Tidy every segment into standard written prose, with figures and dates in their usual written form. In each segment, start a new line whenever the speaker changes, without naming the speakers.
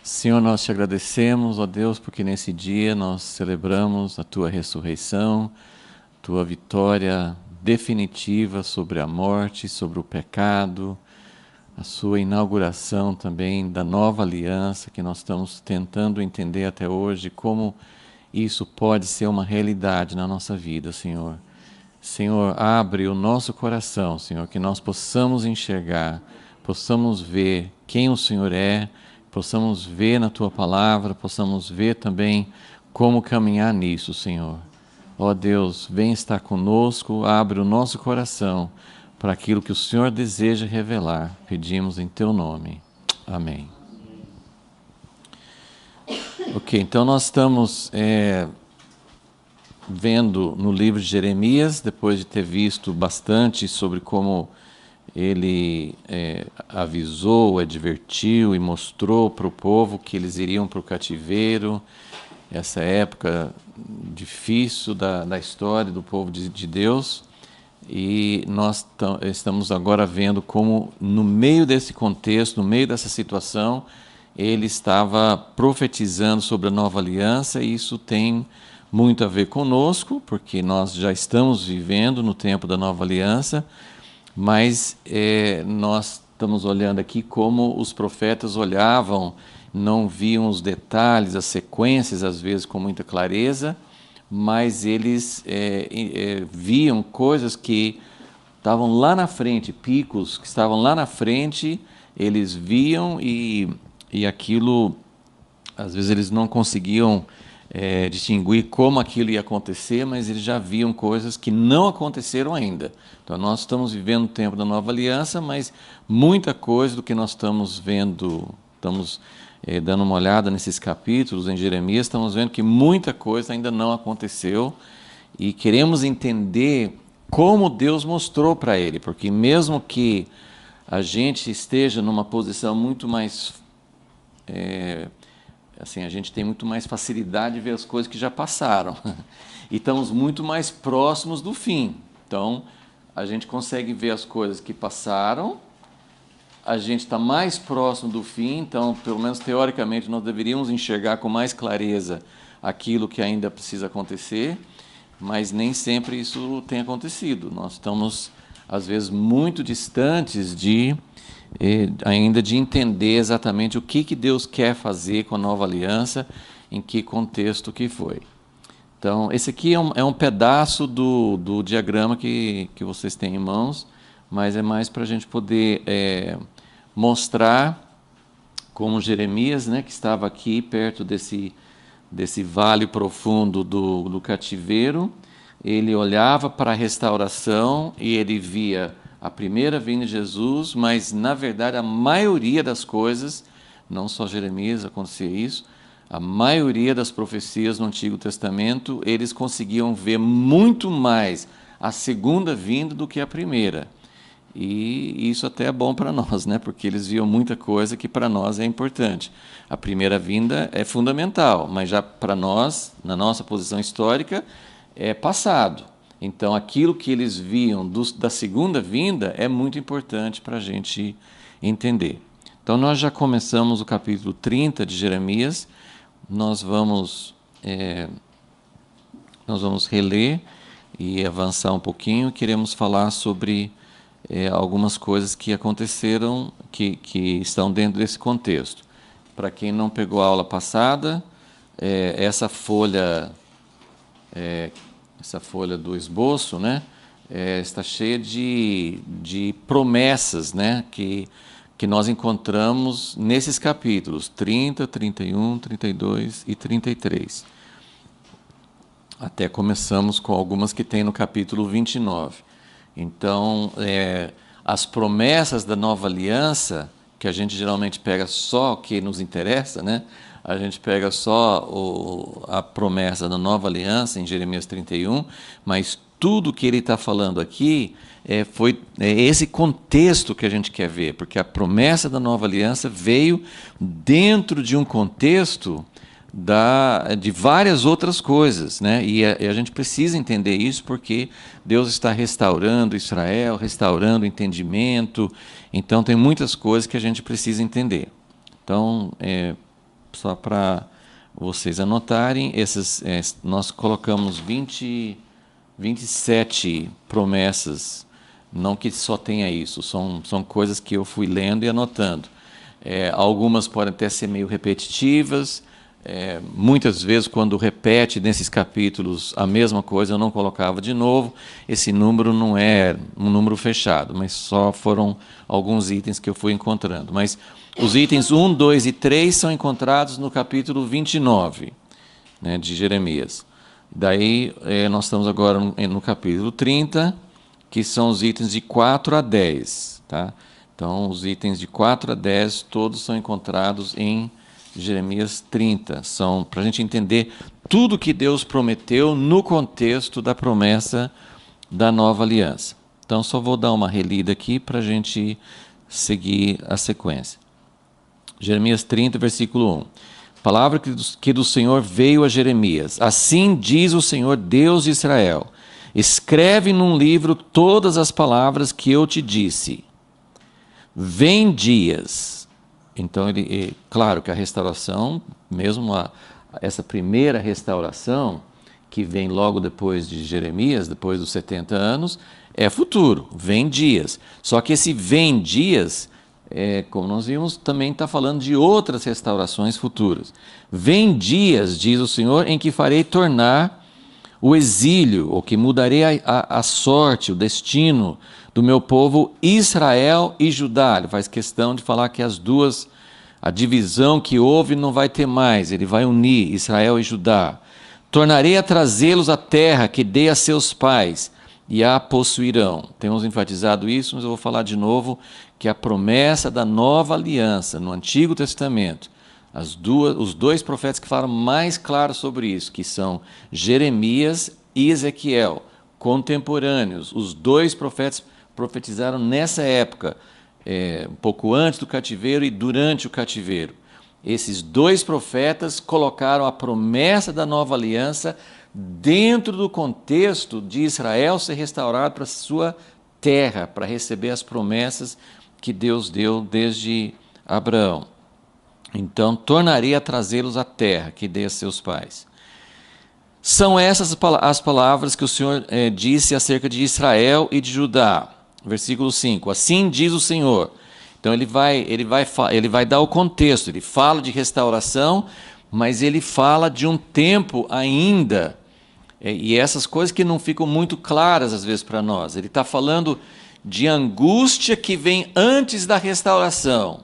Senhor, nós te agradecemos, ó Deus, porque nesse dia nós celebramos a tua ressurreição, tua vitória definitiva sobre a morte, sobre o pecado, a sua inauguração também da nova aliança que nós estamos tentando entender até hoje, como isso pode ser uma realidade na nossa vida, Senhor. Senhor, abre o nosso coração, Senhor, que nós possamos enxergar, possamos ver quem o Senhor é, possamos ver na Tua palavra, possamos ver também como caminhar nisso, Senhor. Ó Deus, vem estar conosco, abre o nosso coração para aquilo que o Senhor deseja revelar. Pedimos em Teu nome. Amém. Ok, então nós estamos vendo no livro de Jeremias, depois de ter visto bastante sobre como ele avisou, advertiu e mostrou para o povo que eles iriam para o cativeiro, essa época difícil da história do povo de Deus, e nós estamos agora vendo como no meio desse contexto, no meio dessa situação, ele estava profetizando sobre a nova aliança, e isso tem muito a ver conosco, porque nós já estamos vivendo no tempo da nova aliança, mas nós estamos olhando aqui como os profetas olhavam, não viam os detalhes, as sequências, às vezes com muita clareza, mas eles viam coisas que estavam lá na frente, picos que estavam lá na frente, eles viam e aquilo, às vezes eles não conseguiam distinguir como aquilo ia acontecer, mas eles já viam coisas que não aconteceram ainda. Então nós estamos vivendo o tempo da nova aliança, mas muita coisa do que nós estamos vendo, estamos dando uma olhada nesses capítulos em Jeremias, estamos vendo que muita coisa ainda não aconteceu e queremos entender como Deus mostrou para ele, porque mesmo que a gente esteja numa posição muito mais assim, a gente tem muito mais facilidade de ver as coisas que já passaram e estamos muito mais próximos do fim. Então, a gente consegue ver as coisas que passaram, a gente está mais próximo do fim, então, pelo menos teoricamente, nós deveríamos enxergar com mais clareza aquilo que ainda precisa acontecer, mas nem sempre isso tem acontecido. Nós estamos, às vezes, muito distantes ainda de entender exatamente o que Deus quer fazer com a nova aliança, em que contexto que foi. Então, esse aqui é um pedaço do diagrama que vocês têm em mãos, mas é mais para a gente poder mostrar como Jeremias, né, que estava aqui perto desse vale profundo do cativeiro, ele olhava para a restauração e ele via a primeira vinda de Jesus, mas, na verdade, a maioria das coisas, não só Jeremias acontecia isso, a maioria das profecias no Antigo Testamento, eles conseguiam ver muito mais a segunda vinda do que a primeira. E isso até é bom para nós, né? Porque eles viam muita coisa que para nós é importante. A primeira vinda é fundamental, mas já para nós, na nossa posição histórica, é passado. Então, aquilo que eles viam da segunda vinda é muito importante para a gente entender. Então, nós já começamos o capítulo 30 de Jeremias, nós vamos reler e avançar um pouquinho. Queremos falar sobre algumas coisas que aconteceram, que estão dentro desse contexto. Para quem não pegou a aula passada, essa folha do esboço, né, está cheia de promessas, né, que nós encontramos nesses capítulos 30, 31, 32 e 33. Até começamos com algumas que tem no capítulo 29. Então, as promessas da nova aliança, que a gente geralmente pega só o que nos interessa, né? A gente pega só a promessa da nova aliança em Jeremias 31, mas tudo que ele está falando aqui é esse contexto que a gente quer ver, porque a promessa da nova aliança veio dentro de um contexto de várias outras coisas, né? E a gente precisa entender isso porque Deus está restaurando Israel, restaurando o entendimento, então tem muitas coisas que a gente precisa entender. Então, só para vocês anotarem. Nós colocamos 27 promessas, não que só tenha isso, são coisas que eu fui lendo e anotando. Algumas podem até ser meio repetitivas, muitas vezes quando repete nesses capítulos a mesma coisa eu não colocava de novo. Esse número não é um número fechado, mas só foram alguns itens que eu fui encontrando. Mas os itens 1, 2 e 3 são encontrados no capítulo 29, né, de Jeremias. Daí nós estamos agora no capítulo 30, que são os itens de 4 a 10. Tá? Então, os itens de 4 a 10 todos são encontrados em Jeremias 30. São para a gente entender tudo que Deus prometeu no contexto da promessa da nova aliança. Então, só vou dar uma relida aqui para a gente seguir a sequência. Jeremias 30, versículo 1. Palavra que do Senhor veio a Jeremias. Assim diz o Senhor, Deus de Israel: escreve num livro todas as palavras que eu te disse. Vem dias. Então, claro que a restauração, mesmo essa primeira restauração, que vem logo depois de Jeremias, depois dos 70 anos, é futuro, vem dias. Só que esse vem dias, como nós vimos, também está falando de outras restaurações futuras. Vem dias, diz o Senhor, em que farei tornar o exílio, ou que mudarei a sorte, o destino do meu povo Israel e Judá. Ele faz questão de falar que a divisão que houve não vai ter mais, ele vai unir Israel e Judá. Tornarei a trazê-los à terra que dei a seus pais e a possuirão. Temos enfatizado isso, mas eu vou falar de novo que a promessa da nova aliança no Antigo Testamento, os dois profetas que falam mais claro sobre isso, que são Jeremias e Ezequiel, contemporâneos. Os dois profetas profetizaram nessa época, um pouco antes do cativeiro e durante o cativeiro. Esses dois profetas colocaram a promessa da nova aliança dentro do contexto de Israel ser restaurado para a sua terra, para receber as promessas que Deus deu desde Abraão. Então, tornarei a trazê-los à terra que dei a seus pais. São essas as palavras que o Senhor disse acerca de Israel e de Judá. Versículo 5. Assim diz o Senhor. Então ele vai dar o contexto, ele fala de restauração, mas ele fala de um tempo ainda, e essas coisas que não ficam muito claras às vezes para nós. Ele está falando de angústia que vem antes da restauração.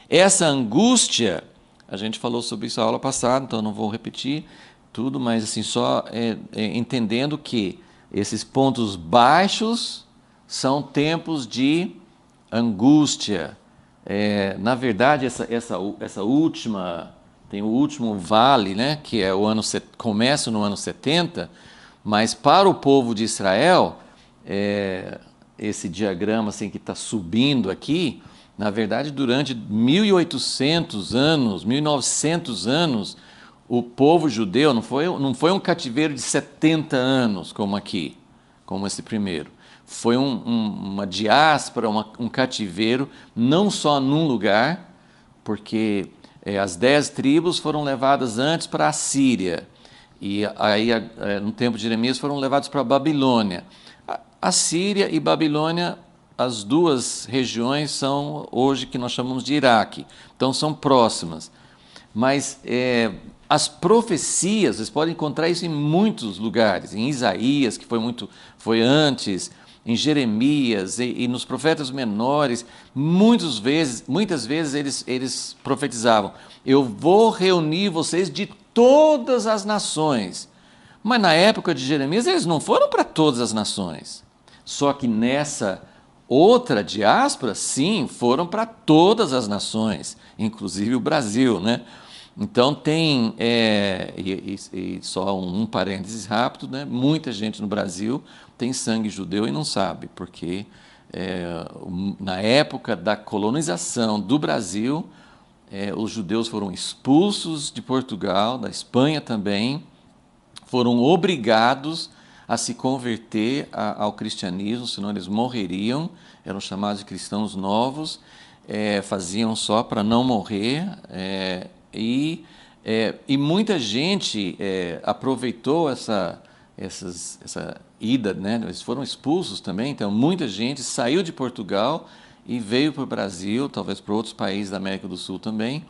Essa angústia, a gente falou sobre isso na aula passada, então não vou repetir tudo, mas assim, só entendendo que esses pontos baixos são tempos de angústia. Na verdade, essa última, tem o último vale, né, que é começa no ano 70, mas para o povo de Israel, esse diagrama assim, que está subindo aqui, na verdade, durante 1.800 anos, 1.900 anos, o povo judeu não foi um cativeiro de 70 anos como aqui, como esse primeiro. Foi uma diáspora, um cativeiro, não só num lugar, porque as 10 tribos foram levadas antes para a Síria, e aí no tempo de Jeremias foram levados para a Babilônia. A Síria e Babilônia, as duas regiões são hoje que nós chamamos de Iraque, então são próximas. Mas as profecias, vocês podem encontrar isso em muitos lugares, em Isaías, que foi antes, em Jeremias e nos profetas menores, muitas vezes eles profetizavam: eu vou reunir vocês de todas as nações. Mas na época de Jeremias eles não foram para todas as nações. Só que nessa outra diáspora, sim, foram para todas as nações, inclusive o Brasil, né? Então tem, e só um parênteses rápido, né? Muita gente no Brasil tem sangue judeu e não sabe, porque na época da colonização do Brasil, os judeus foram expulsos de Portugal, da Espanha também, foram obrigados a se converter ao cristianismo, senão eles morreriam, eram chamados de cristãos novos, faziam só para não morrer, E muita gente aproveitou essa ida, né? Eles foram expulsos também, então muita gente saiu de Portugal e veio para o Brasil, talvez para outros países da América do Sul também,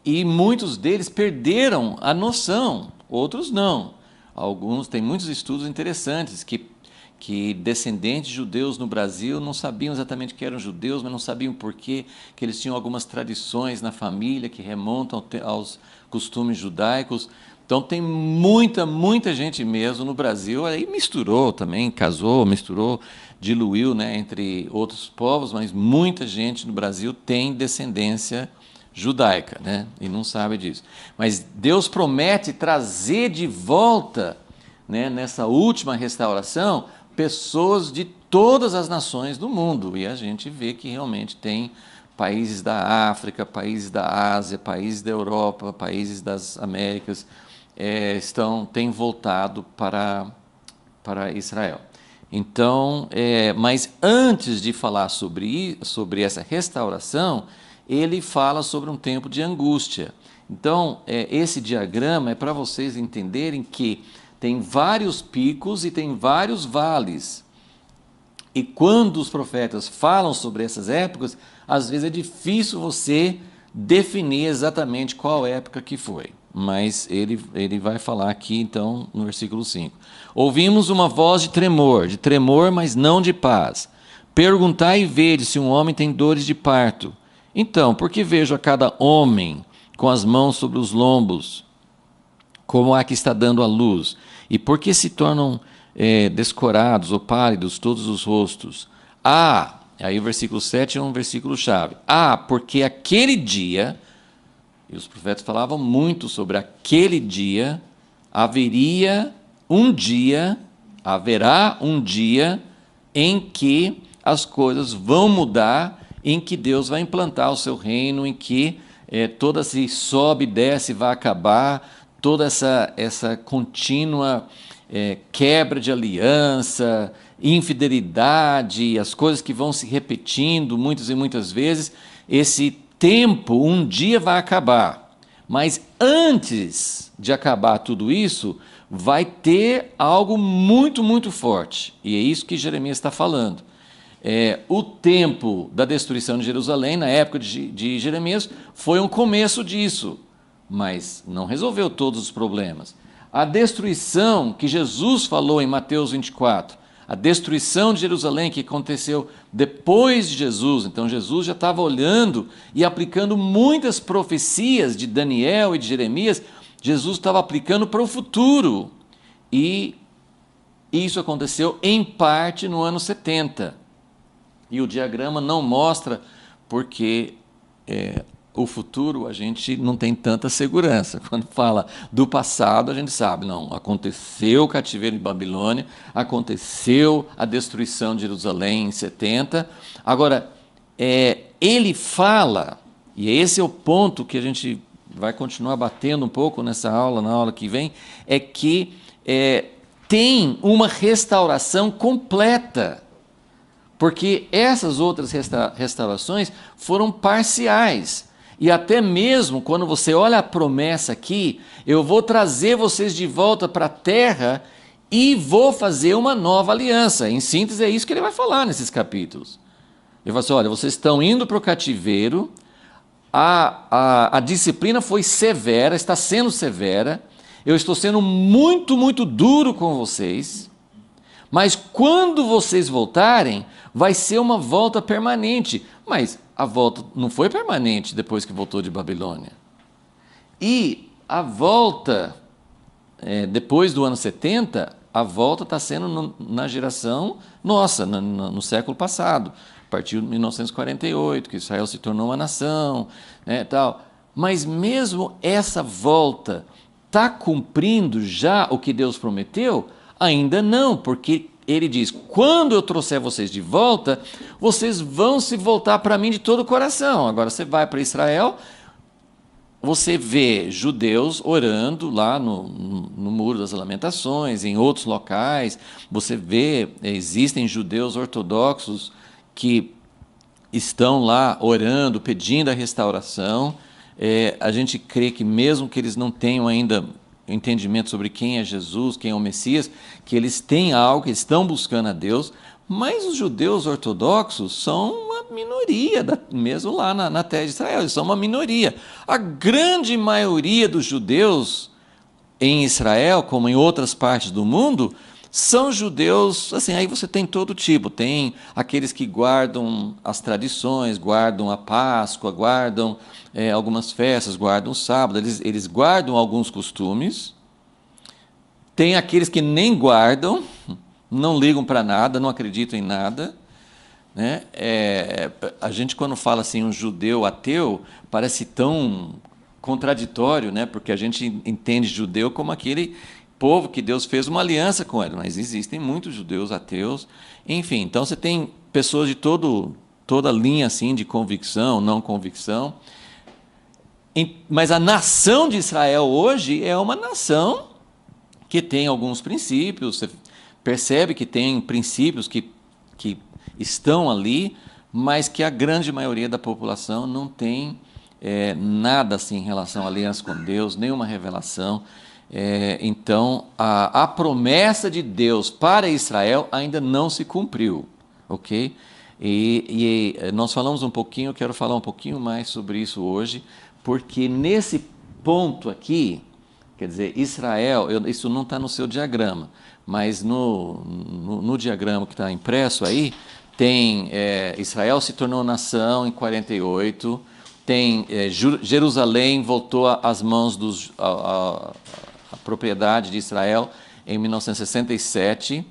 e muitos deles perderam a noção, outros não. Alguns, tem muitos estudos interessantes que descendentes de judeus no Brasil não sabiam exatamente que eram judeus, mas não sabiam por quê, que eles tinham algumas tradições na família que remontam aos costumes judaicos. Então tem muita gente mesmo no Brasil, aí misturou também, casou, misturou, diluiu, né, entre outros povos, mas muita gente no Brasil tem descendência judaica, né, e não sabe disso. Mas Deus promete trazer de volta, né, nessa última restauração, pessoas de todas as nações do mundo, e a gente vê que realmente tem países da África, países da Ásia, países da Europa, países das Américas, têm voltado para Israel. Então, mas antes de falar sobre essa restauração, ele fala sobre um tempo de angústia. Então, esse diagrama é para vocês entenderem que tem vários picos e tem vários vales. E quando os profetas falam sobre essas épocas, às vezes é difícil você definir exatamente qual época que foi. Mas ele vai falar aqui, então, no versículo 5. Ouvimos uma voz de tremor, mas não de paz. Perguntai e vede se um homem tem dores de parto. Então, por que vejo a cada homem com as mãos sobre os lombos, como há que está dando à luz? E por que se tornam descorados ou pálidos todos os rostos? Aí o versículo 7 é um versículo chave. Porque aquele dia, e os profetas falavam muito sobre aquele dia, haverá um dia em que as coisas vão mudar, em que Deus vai implantar o seu reino, em que toda esse sobe e desce vai acabar, toda essa contínua quebra de aliança, infidelidade, as coisas que vão se repetindo muitas e muitas vezes, esse tempo um dia vai acabar. Mas antes de acabar tudo isso, vai ter algo muito forte. E é isso que Jeremias está falando. O tempo da destruição de Jerusalém, na época de Jeremias, foi um começo disso, mas não resolveu todos os problemas. A destruição que Jesus falou em Mateus 24, a destruição de Jerusalém que aconteceu depois de Jesus, então Jesus já estava olhando e aplicando muitas profecias de Daniel e de Jeremias, Jesus estava aplicando para o futuro, e isso aconteceu em parte no ano 70. E o diagrama não mostra porque o futuro a gente não tem tanta segurança. Quando fala do passado, a gente sabe, não, aconteceu o cativeiro de Babilônia, aconteceu a destruição de Jerusalém em 70. Agora, ele fala, e esse é o ponto que a gente vai continuar batendo um pouco nessa aula, na aula que vem, é que tem uma restauração completa. Porque essas outras restaurações foram parciais. E até mesmo quando você olha a promessa aqui, eu vou trazer vocês de volta para a terra e vou fazer uma nova aliança. Em síntese, é isso que ele vai falar nesses capítulos. Ele vai assim, olha, vocês estão indo para o cativeiro, a disciplina foi severa, está sendo severa, eu estou sendo muito duro com vocês, mas quando vocês voltarem, vai ser uma volta permanente. Mas a volta não foi permanente depois que voltou de Babilônia. E a volta, depois do ano 70, a volta está sendo na geração nossa, no século passado, a partir de 1948, que Israel se tornou uma nação, tal. Mas mesmo essa volta está cumprindo já o que Deus prometeu? Ainda não, porque ele diz, quando eu trouxer vocês de volta, vocês vão se voltar para mim de todo o coração. Agora você vai para Israel, você vê judeus orando lá no Muro das Lamentações, em outros locais, você vê, existem judeus ortodoxos que estão lá orando, pedindo a restauração, A gente crê que mesmo que eles não tenham ainda entendimento sobre quem é Jesus, quem é o Messias, que eles têm algo, que eles estão buscando a Deus, mas os judeus ortodoxos são uma minoria, mesmo lá na terra de Israel, eles são uma minoria. A grande maioria dos judeus em Israel, como em outras partes do mundo, são judeus, assim, aí você tem todo tipo, tem aqueles que guardam as tradições, guardam a Páscoa, guardam algumas festas, guardam o sábado, eles guardam alguns costumes, tem aqueles que nem guardam, não ligam para nada, não acreditam em nada, né? A gente quando fala assim, um judeu ateu, parece tão contraditório, né? Porque a gente entende judeu como aquele povo que Deus fez uma aliança com ele, mas existem muitos judeus ateus, enfim, então você tem pessoas de toda linha assim, de convicção, não convicção, mas a nação de Israel hoje é uma nação que tem alguns princípios, você percebe que tem princípios que estão ali, mas que a grande maioria da população não tem nada assim em relação à aliança com Deus, nenhuma revelação. Então, a promessa de Deus para Israel ainda não se cumpriu, ok? E nós falamos um pouquinho, eu quero falar um pouquinho mais sobre isso hoje, porque nesse ponto aqui, quer dizer, Israel, isso não está no seu diagrama, mas no diagrama que está impresso aí, tem Israel se tornou nação em 48, tem Jerusalém voltou às mãos a propriedade de Israel em 1967.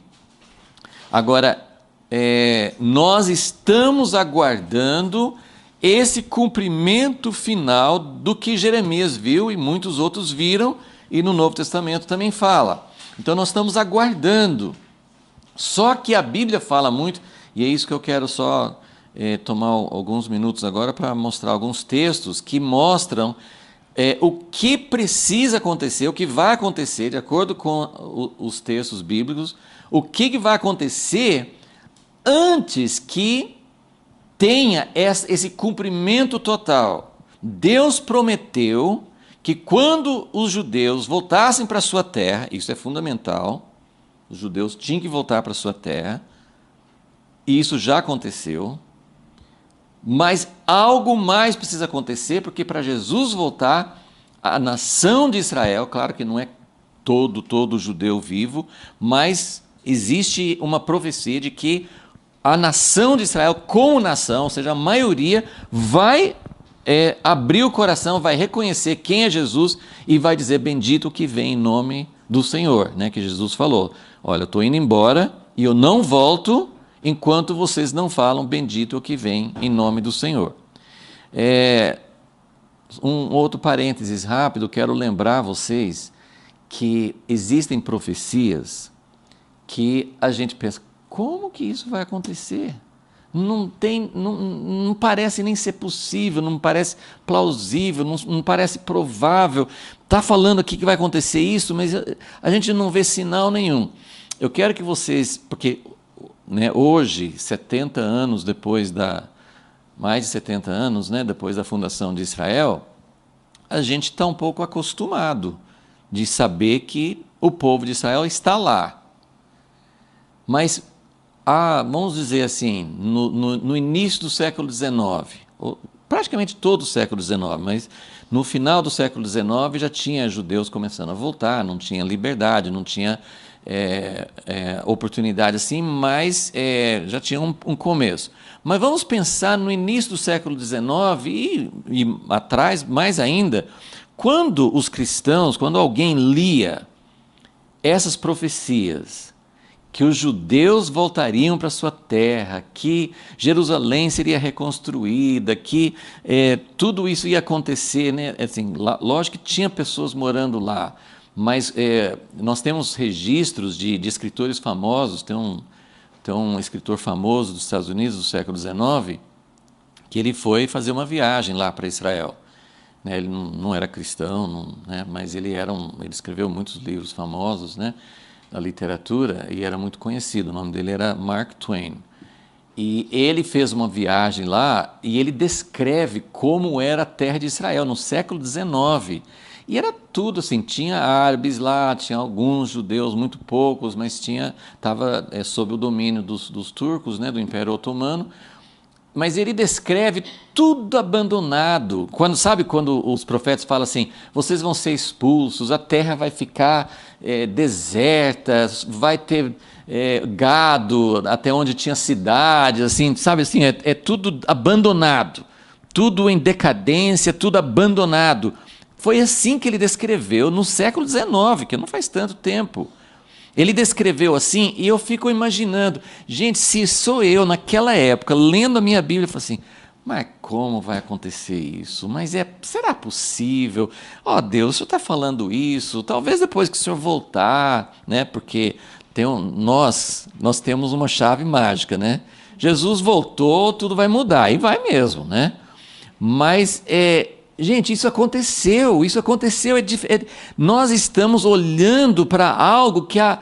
Agora, nós estamos aguardando esse cumprimento final do que Jeremias viu e muitos outros viram, e no Novo Testamento também fala. Então nós estamos aguardando. Só que a Bíblia fala muito, e é isso que eu quero só tomar alguns minutos agora para mostrar alguns textos que mostram o que precisa acontecer, o que vai acontecer, de acordo com os textos bíblicos, o que vai acontecer antes que tenha esse cumprimento total. Deus prometeu que quando os judeus voltassem para a sua terra, isso é fundamental, os judeus tinham que voltar para a sua terra, e isso já aconteceu, mas algo mais precisa acontecer, porque para Jesus voltar, a nação de Israel, claro que não é todo judeu vivo, mas existe uma profecia de que a nação de Israel, como nação, ou seja, a maioria, vai abrir o coração, vai reconhecer quem é Jesus e vai dizer bendito o que vem em nome do Senhor, né? Que Jesus falou, olha, eu estou indo embora e eu não volto enquanto vocês não falam bendito o que vem em nome do Senhor. Um outro parênteses rápido, quero lembrar vocês que existem profecias que a gente pensa, como que isso vai acontecer? Não parece nem ser possível, não parece plausível, não parece provável. Está falando aqui que vai acontecer isso, mas a gente não vê sinal nenhum. Eu quero que vocês, porque hoje, 70 anos depois mais de 70 anos, depois da fundação de Israel, a gente está um pouco acostumado de saber que o povo de Israel está lá. Mas, vamos dizer assim, no início do século XIX, praticamente todo o século XIX, mas no final do século XIX já tinha judeus começando a voltar, não tinha liberdade, não tinha oportunidade assim, mas já tinha um começo. Mas vamos pensar no início do século XIX e atrás, mais ainda, quando os cristãos, quando alguém lia essas profecias, que os judeus voltariam para sua terra, que Jerusalém seria reconstruída, que tudo isso ia acontecer, né? Assim, lógico que tinha pessoas morando lá, mas nós temos registros de escritores famosos, tem um escritor famoso dos Estados Unidos do século XIX, que ele foi fazer uma viagem lá para Israel. Ele não era cristão, mas ele escreveu muitos livros famosos, da literatura, e era muito conhecido, o nome dele era Mark Twain. E ele fez uma viagem lá e ele descreve como era a terra de Israel no século XIX. E era tudo assim, tinha árabes lá, tinha alguns judeus, muito poucos, mas estava sob o domínio dos turcos, né, do Império Otomano. Mas ele descreve tudo abandonado. Quando os profetas falam assim, vocês vão ser expulsos, a terra vai ficar deserta, vai ter gado até onde tinha cidades, assim, sabe assim, é tudo abandonado, tudo em decadência, tudo abandonado. Foi assim que ele descreveu no século XIX, que não faz tanto tempo. Ele descreveu assim e eu fico imaginando, gente, se sou eu naquela época lendo a minha Bíblia, eu falo assim, mas como vai acontecer isso? Mas será possível? Ó Deus, o Senhor está falando isso? Talvez depois que o Senhor voltar, né? Porque nós temos uma chave mágica, né? Jesus voltou, tudo vai mudar e vai mesmo, né? Mas gente, isso aconteceu. Nós estamos olhando para algo que há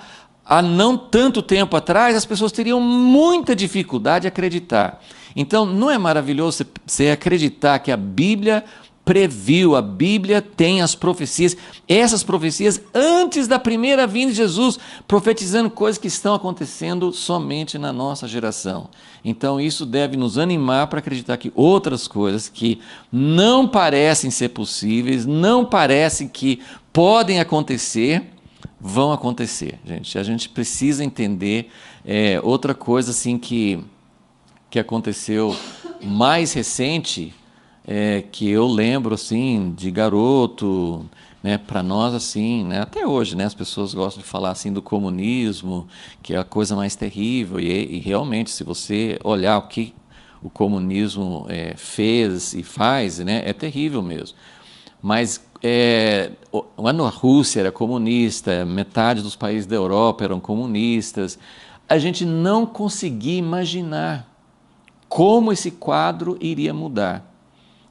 não tanto tempo atrás as pessoas teriam muita dificuldade de acreditar. Então, não é maravilhoso você acreditar que a Bíblia previu, a Bíblia tem as profecias, essas profecias antes da primeira vinda de Jesus, profetizando coisas que estão acontecendo somente na nossa geração. Então isso deve nos animar para acreditar que outras coisas que não parecem ser possíveis, não parecem que podem acontecer, vão acontecer, gente. A gente precisa entender outra coisa assim que aconteceu mais recente, que eu lembro assim de garoto, né, para nós assim, né, até hoje, né, as pessoas gostam de falar assim do comunismo, que é a coisa mais terrível e realmente se você olhar o que o comunismo fez e faz, né, é terrível mesmo. Mas quando a Rússia era comunista, metade dos países da Europa eram comunistas, a gente não conseguia imaginar como esse quadro iria mudar.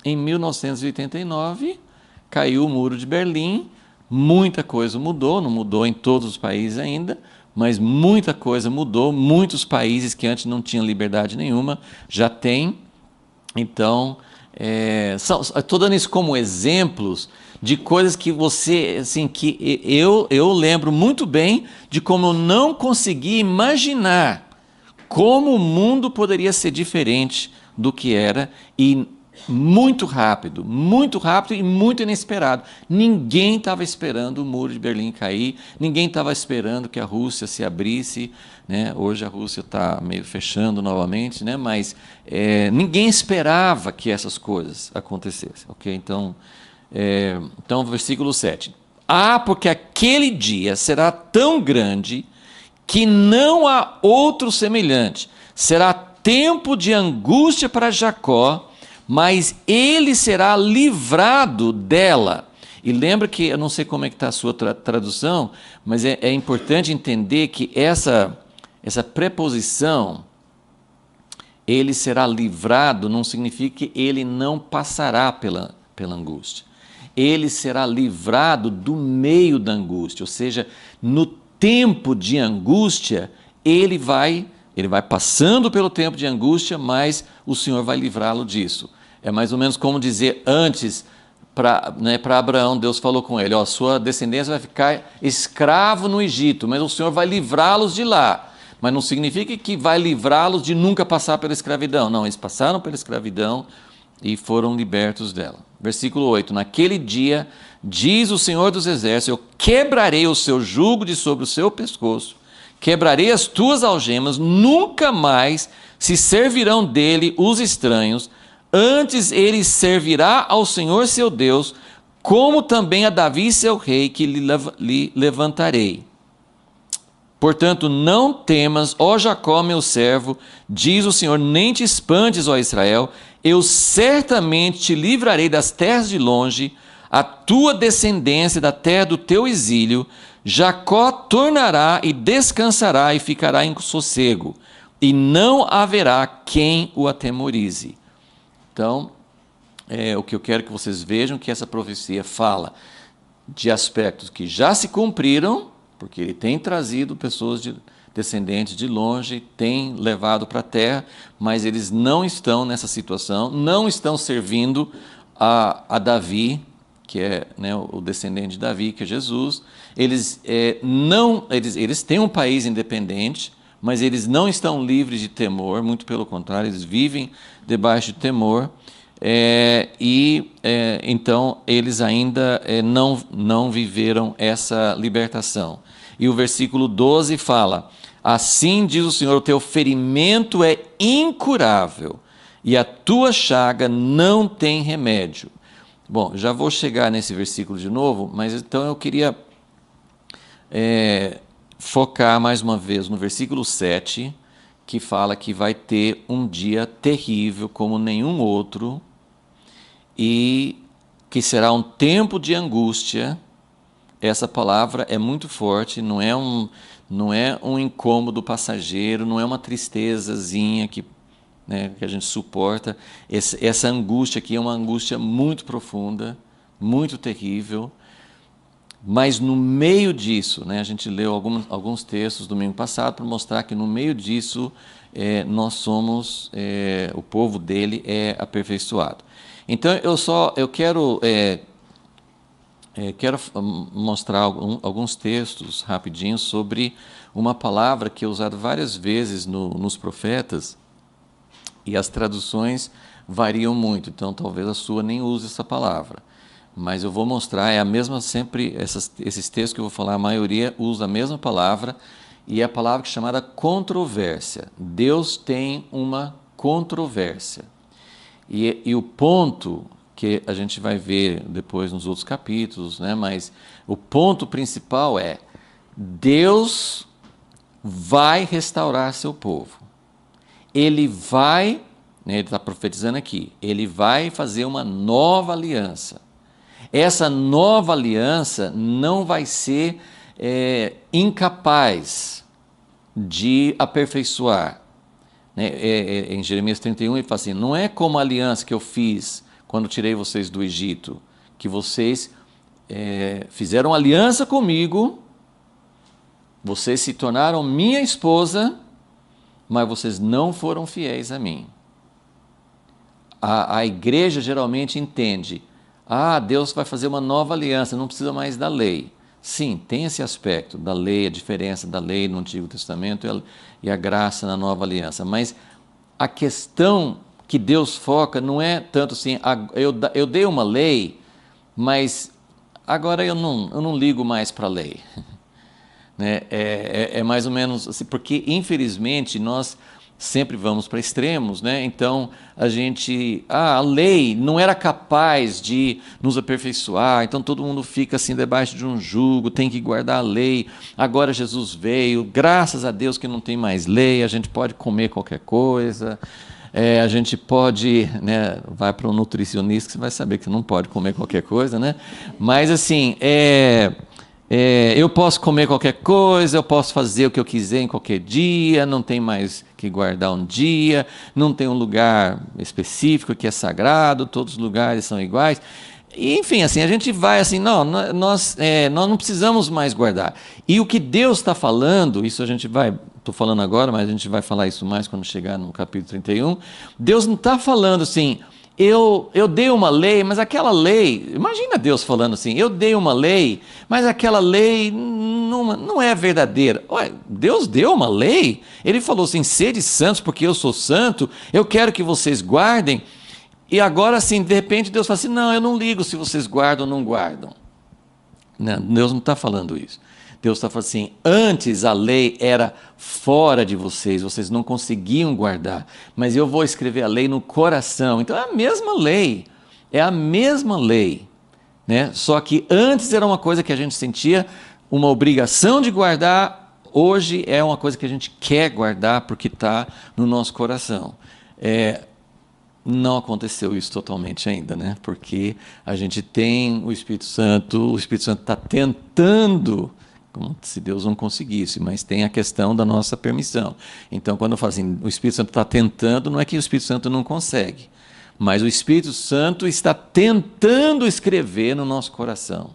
Em 1989, caiu o Muro de Berlim, muita coisa mudou, não mudou em todos os países ainda, mas muita coisa mudou, muitos países que antes não tinham liberdade nenhuma, já têm. Então, estou dando isso como exemplos de coisas que eu lembro muito bem de como eu não consegui imaginar como o mundo poderia ser diferente do que era e muito rápido e muito inesperado. Ninguém estava esperando o Muro de Berlim cair, ninguém estava esperando que a Rússia se abrisse, né? Hoje a Rússia está meio fechando novamente, né? Mas ninguém esperava que essas coisas acontecessem. Okay? Então, versículo 7. Porque aquele dia será tão grande que não há outro semelhante. Será tempo de angústia para Jacó, mas ele será livrado dela. E lembra que, eu não sei como é que está a sua tradução, mas é importante entender que essa preposição, ele será livrado, não significa que ele não passará pela angústia. Ele será livrado do meio da angústia, ou seja, no tempo de angústia, ele vai passando pelo tempo de angústia, mas o Senhor vai livrá-lo disso. É mais ou menos como dizer antes, para Abraão, Deus falou com ele, sua descendência vai ficar escravo no Egito, mas o Senhor vai livrá-los de lá. Mas não significa que vai livrá-los de nunca passar pela escravidão. Não, eles passaram pela escravidão e foram libertos dela. Versículo 8, naquele dia, diz o Senhor dos Exércitos, eu quebrarei o seu jugo de sobre o seu pescoço, quebrarei as tuas algemas, nunca mais se servirão dele os estranhos, antes ele servirá ao Senhor seu Deus, como também a Davi seu rei, que lhe levantarei. Portanto, não temas, ó Jacó, meu servo, diz o Senhor, nem te espantes, ó Israel, eu certamente te livrarei das terras de longe, a tua descendência da terra do teu exílio, Jacó tornará e descansará e ficará em sossego, e não haverá quem o atemorize. Então, o que eu quero que vocês vejam que essa profecia fala de aspectos que já se cumpriram, porque ele tem trazido pessoas, descendentes de longe, têm levado para a terra, mas eles não estão nessa situação, não estão servindo a Davi, que é, né, o descendente de Davi, que é Jesus. Eles têm um país independente, mas eles não estão livres de temor, muito pelo contrário, eles vivem debaixo de temor. Então eles ainda não viveram essa libertação. E o versículo 12 fala: assim diz o Senhor, o teu ferimento é incurável e a tua chaga não tem remédio. Bom, já vou chegar nesse versículo de novo, mas então eu queria focar mais uma vez no versículo 7, que fala que vai ter um dia terrível como nenhum outro, e que será um tempo de angústia. Essa palavra é muito forte, não é um incômodo passageiro, não é uma tristezazinha que a gente suporta. Essa angústia aqui é uma angústia muito profunda, muito terrível. Mas no meio disso, a gente leu alguns textos domingo passado para mostrar que no meio disso nós somos, o povo dele é aperfeiçoado. Então eu quero mostrar alguns textos rapidinho sobre uma palavra que é usada várias vezes nos profetas, e as traduções variam muito, então talvez a sua nem use essa palavra. Mas eu vou mostrar, é a mesma sempre, esses textos que eu vou falar, a maioria usa a mesma palavra, e é a palavra que é chamada controvérsia. Deus tem uma controvérsia. E o ponto que a gente vai ver depois nos outros capítulos, mas o ponto principal é: Deus vai restaurar seu povo. Ele vai, ele está profetizando aqui, ele vai fazer uma nova aliança. Essa nova aliança não vai ser incapaz de aperfeiçoar. Em Jeremias 31 ele fala assim: não é como a aliança que eu fiz quando tirei vocês do Egito, que vocês fizeram aliança comigo, vocês se tornaram minha esposa, mas vocês não foram fiéis a mim. A igreja geralmente entende: Deus vai fazer uma nova aliança, não precisa mais da lei. Sim, tem esse aspecto da lei, a diferença da lei no Antigo Testamento e a graça na nova aliança. Mas a questão que Deus foca não é tanto assim: eu dei uma lei, mas agora eu não ligo mais para a lei. É mais ou menos assim, porque infelizmente nós sempre vamos para extremos, Então a lei não era capaz de nos aperfeiçoar, então todo mundo fica assim debaixo de um jugo, tem que guardar a lei. Agora Jesus veio, graças a Deus que não tem mais lei, a gente pode comer qualquer coisa, a gente pode, vai para um nutricionista que você vai saber que você não pode comer qualquer coisa, Mas assim, eu posso comer qualquer coisa, eu posso fazer o que eu quiser em qualquer dia, não tem mais que guardar um dia, não tem um lugar específico que é sagrado, todos os lugares são iguais. E, enfim, assim, a gente vai assim, nós não precisamos mais guardar. E o que Deus está falando, isso a gente vai, estou falando agora, mas a gente vai falar isso mais quando chegar no capítulo 31, Deus não está falando assim: eu dei uma lei, mas aquela lei... Imagina Deus falando assim: eu dei uma lei, mas aquela lei não é verdadeira. Ué, Deus deu uma lei? Ele falou assim: sede santos porque eu sou santo, eu quero que vocês guardem. E agora, assim, de repente Deus fala assim: não, eu não ligo se vocês guardam ou não guardam. Não, Deus não está falando isso. Deus está falando assim: antes a lei era fora de vocês, vocês não conseguiam guardar, mas eu vou escrever a lei no coração. Então é a mesma lei, Só que antes era uma coisa que a gente sentia uma obrigação de guardar, hoje é uma coisa que a gente quer guardar porque está no nosso coração. Não aconteceu isso totalmente ainda, Porque a gente tem o Espírito Santo está tentando, como se Deus não conseguisse, mas tem a questão da nossa permissão. Então, quando eu falo assim, o Espírito Santo está tentando, não é que o Espírito Santo não consegue, mas o Espírito Santo está tentando escrever no nosso coração,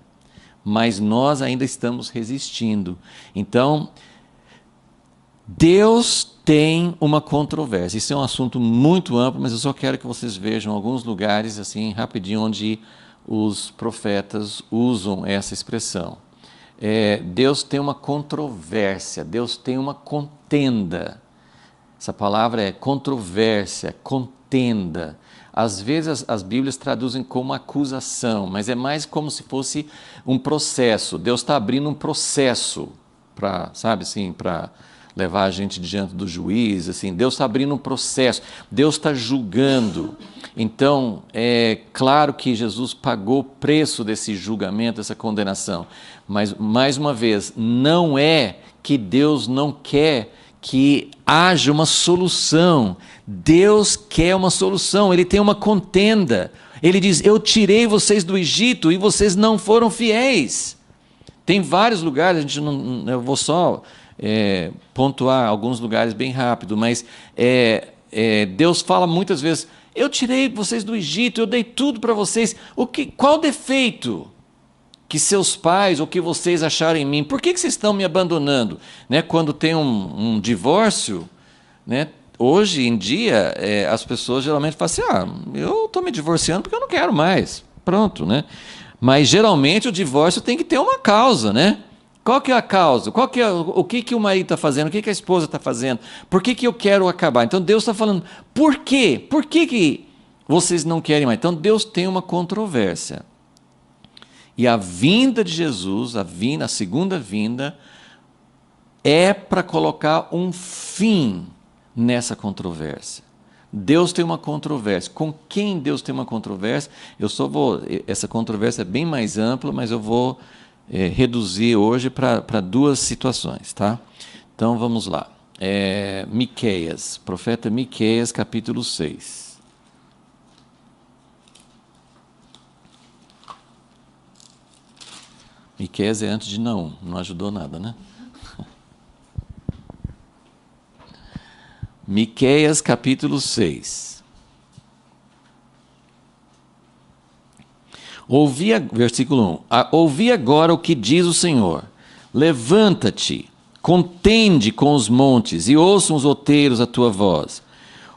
mas nós ainda estamos resistindo. Então, Deus tem uma controvérsia. Isso é um assunto muito amplo, mas eu só quero que vocês vejam alguns lugares, assim, rapidinho, onde os profetas usam essa expressão. Deus tem uma controvérsia, Deus tem uma contenda. Essa palavra é controvérsia, contenda. Às vezes as Bíblias traduzem como acusação, mas é mais como se fosse um processo. Deus está abrindo um processo para, sabe assim, para levar a gente diante do juiz, assim. Deus está abrindo um processo, Deus está julgando. Então, é claro que Jesus pagou o preço desse julgamento, dessa condenação, mas, mais uma vez, não é que Deus não quer que haja uma solução. Deus quer uma solução, Ele tem uma contenda. Ele diz, eu tirei vocês do Egito e vocês não foram fiéis. Tem vários lugares, a gente não, eu vou só pontuar alguns lugares bem rápido, mas Deus fala muitas vezes, eu tirei vocês do Egito, eu dei tudo para vocês, qual defeito que seus pais ou que vocês acharam em mim? Por que vocês estão me abandonando? Né? Quando tem um divórcio, né? Hoje em dia as pessoas geralmente falam assim, eu estou me divorciando porque eu não quero mais, pronto, né? Mas geralmente o divórcio tem que ter uma causa, né? Qual que é a causa? O que o marido está fazendo? O que a esposa está fazendo? Por que eu quero acabar? Então Deus está falando, por quê? Por que vocês não querem mais? Então Deus tem uma controvérsia. E a vinda de Jesus, a segunda vinda, é para colocar um fim nessa controvérsia. Deus tem uma controvérsia. Com quem Deus tem uma controvérsia? Essa controvérsia é bem mais ampla, mas eu vou reduzir hoje para duas situações, tá? Então vamos lá. Miqueias, profeta Miqueias, capítulo 6. Miqueias é antes de Naum, não ajudou nada, né? Miqueias, capítulo 6. Versículo 1. Ouvi agora o que diz o Senhor. Levanta-te, contende com os montes, e ouçam os outeiros a tua voz.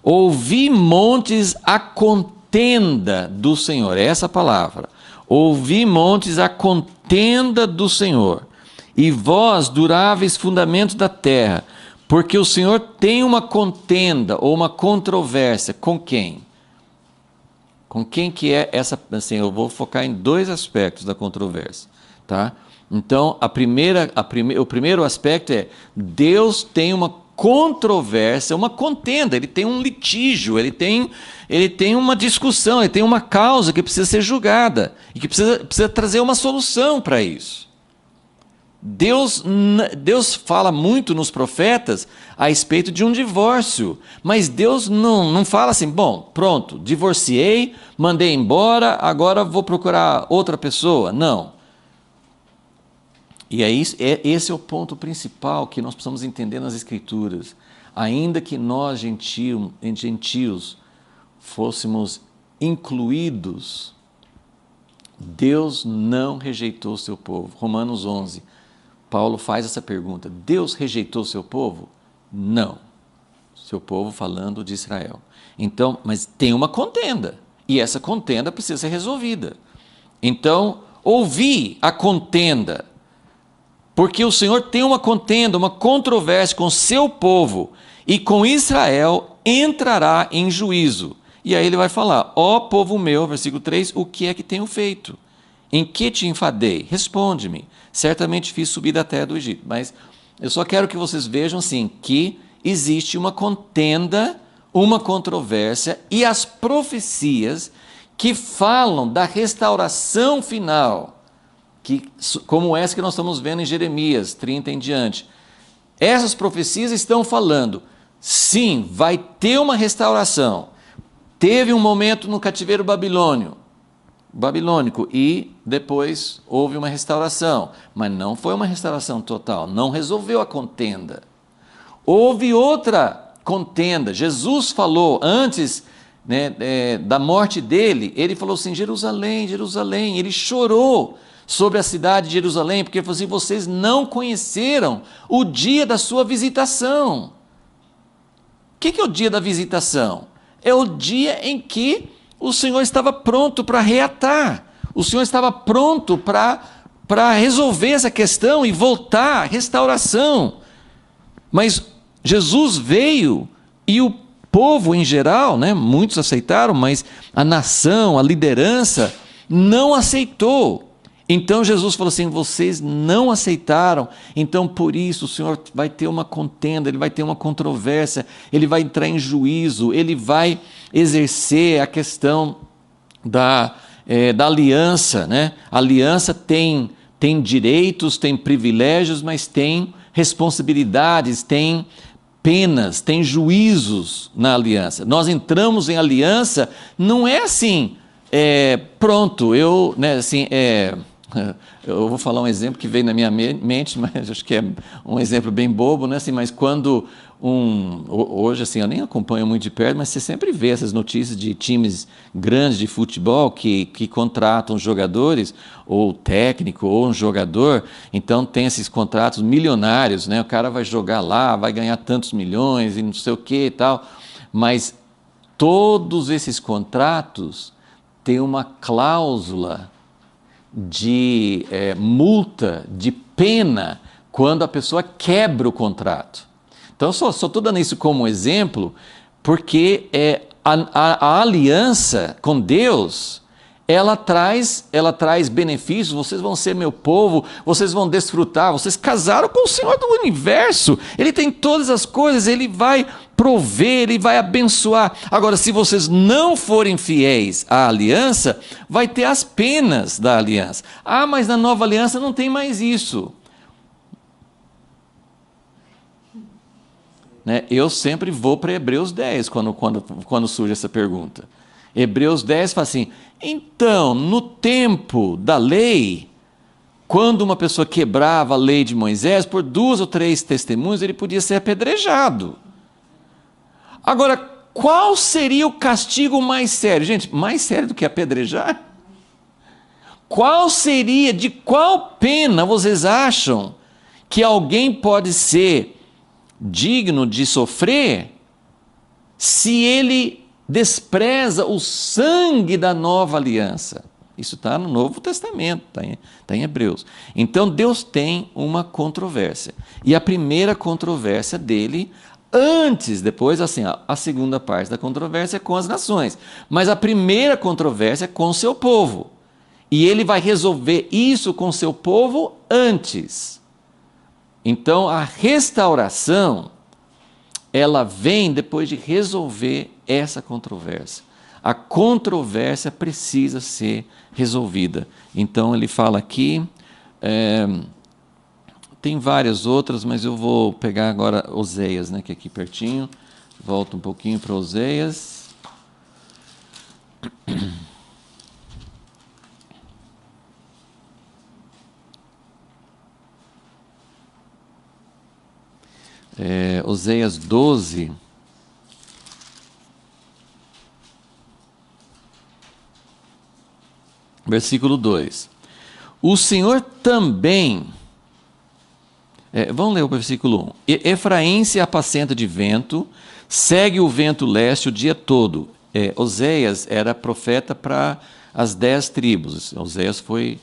Ouvi, montes, a contenda do Senhor. É essa a palavra. Ouvi, montes, a contenda do Senhor, e vós, duráveis fundamentos da terra, porque o Senhor tem uma contenda ou uma controvérsia. Com quem? Com quem que é essa? Assim, eu vou focar em dois aspectos da controvérsia, tá? Então, o primeiro aspecto é Deus tem uma controvérsia, uma contenda, ele tem um litígio, ele tem uma discussão, ele tem uma causa que precisa ser julgada e que precisa trazer uma solução para isso. Deus fala muito nos profetas a respeito de um divórcio, mas Deus não fala assim, bom, pronto, divorciei, mandei embora, agora vou procurar outra pessoa. Não. E aí, esse é o ponto principal que nós precisamos entender nas Escrituras. Ainda que nós, gentios, fôssemos incluídos, Deus não rejeitou o seu povo. Romanos 11, Paulo faz essa pergunta, Deus rejeitou o seu povo? Não. Seu povo falando de Israel. Então, mas tem uma contenda, e essa contenda precisa ser resolvida. Então, ouvi a contenda, porque o Senhor tem uma contenda, uma controvérsia com seu povo, e com Israel entrará em juízo. E aí ele vai falar, ó povo meu, versículo 3, o que é que tenho feito? Em que te enfadei? Responde-me. Certamente fiz subir da terra do Egito. Mas eu só quero que vocês vejam assim, que existe uma contenda, uma controvérsia, e as profecias que falam da restauração final, como essa que nós estamos vendo em Jeremias 30 em diante. Essas profecias estão falando, sim, vai ter uma restauração. Teve um momento no cativeiro babilônico e depois houve uma restauração, mas não foi uma restauração total, não resolveu a contenda. Houve outra contenda. Jesus falou antes, né, da morte dele, ele falou assim, Jerusalém, Jerusalém, ele chorou sobre a cidade de Jerusalém, porque ele falou assim, vocês não conheceram o dia da sua visitação. que é o dia da visitação? É o dia em que o Senhor estava pronto para reatar, o Senhor estava pronto para resolver essa questão e voltar à restauração. Mas Jesus veio e o povo em geral, né, muitos aceitaram, mas a nação, a liderança, não aceitou. Então Jesus falou assim: vocês não aceitaram, então por isso o Senhor vai ter uma contenda, ele vai ter uma controvérsia, ele vai entrar em juízo, ele vai exercer a questão da aliança, né? A aliança tem direitos, tem privilégios, mas tem responsabilidades, tem penas, tem juízos na aliança. Nós entramos em aliança, não é assim, pronto, eu vou falar um exemplo que veio na minha mente, mas acho que é um exemplo bem bobo, né? Assim, mas quando hoje assim, eu nem acompanho muito de perto, mas você sempre vê essas notícias de times grandes de futebol que contratam jogadores, ou técnico, ou um jogador, então tem esses contratos milionários, né? O cara vai jogar lá, vai ganhar tantos milhões e não sei o que e tal, mas todos esses contratos têm uma cláusula de multa, de pena, quando a pessoa quebra o contrato. Então, só estou dando isso como exemplo, porque a aliança com Deus, ela traz benefícios. Vocês vão ser meu povo, vocês vão desfrutar, vocês casaram com o Senhor do universo, Ele tem todas as coisas, Ele vai prover, Ele vai abençoar. Agora, se vocês não forem fiéis à aliança, vai ter as penas da aliança. Ah, mas na nova aliança não tem mais isso. Né? Eu sempre vou para Hebreus 10 quando surge essa pergunta. Hebreus 10 fala assim: então, no tempo da lei, quando uma pessoa quebrava a lei de Moisés, por 2 ou 3 testemunhos, ele podia ser apedrejado. Agora, qual seria o castigo mais sério? Gente, mais sério do que apedrejar? De qual pena vocês acham que alguém pode ser digno de sofrer se ele despreza o sangue da nova aliança? Isso está no Novo Testamento, está em Hebreus. Então Deus tem uma controvérsia. E a primeira controvérsia dele, depois assim, a segunda parte da controvérsia é com as nações. Mas a primeira controvérsia é com o seu povo. E ele vai resolver isso com o seu povo antes. Então, a restauração, ela vem depois de resolver essa controvérsia. A controvérsia precisa ser resolvida. Então, ele fala aqui, tem várias outras, mas eu vou pegar agora Oséias, né, que é aqui pertinho. Volto um pouquinho para Oséias. Oséias 12, versículo 2. O Senhor também, vamos ler o versículo 1. Efraim se apacenta de vento, segue o vento leste o dia todo. Oséias era profeta para as 10 tribos. Oséias foi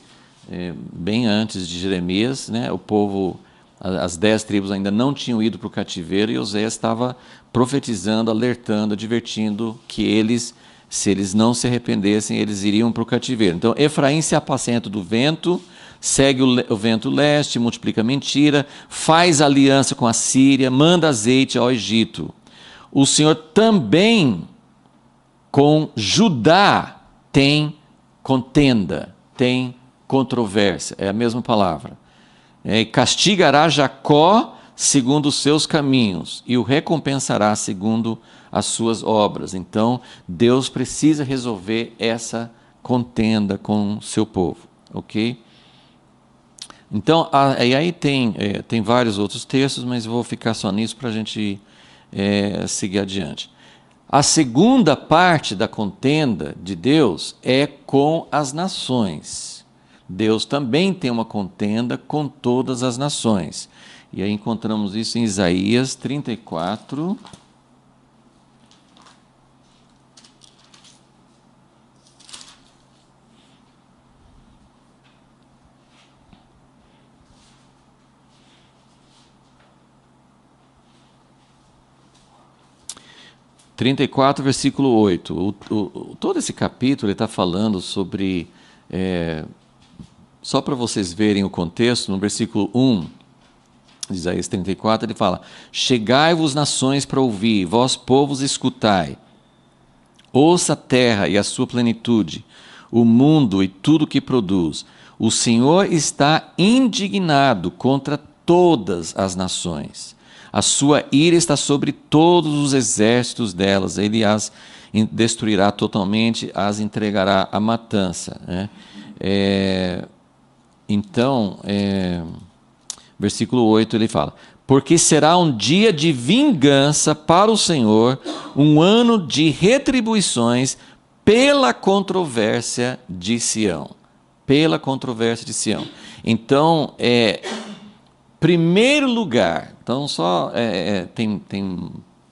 bem antes de Jeremias, né? O povo... As 10 tribos ainda não tinham ido para o cativeiro e Oséias estava profetizando, alertando, advertindo que eles, se eles não se arrependessem, eles iriam para o cativeiro. Então, Efraim se apacenta do vento, segue o vento leste, multiplica mentira, faz aliança com a Síria, manda azeite ao Egito. O Senhor também com Judá tem contenda, tem controvérsia, é a mesma palavra. Castigará Jacó segundo os seus caminhos e o recompensará segundo as suas obras. Então, Deus precisa resolver essa contenda com o seu povo, ok? Então, e aí tem vários outros textos, mas eu vou ficar só nisso para a gente seguir adiante. A segunda parte da contenda de Deus é com as nações. Deus também tem uma contenda com todas as nações. E aí encontramos isso em Isaías 34. 34, versículo 8. Todo esse capítulo está falando sobre... só para vocês verem o contexto, no versículo 1, de Isaías 34, ele fala: Chegai-vos, nações, para ouvir, vós, povos, escutai. Ouça a terra e a sua plenitude, o mundo e tudo que produz. O Senhor está indignado contra todas as nações. A sua ira está sobre todos os exércitos delas. Ele as destruirá totalmente, as entregará à matança. Né? Então, versículo 8 ele fala: Porque será um dia de vingança para o Senhor, um ano de retribuições pela controvérsia de Sião. Pela controvérsia de Sião. Então, primeiro lugar, então tem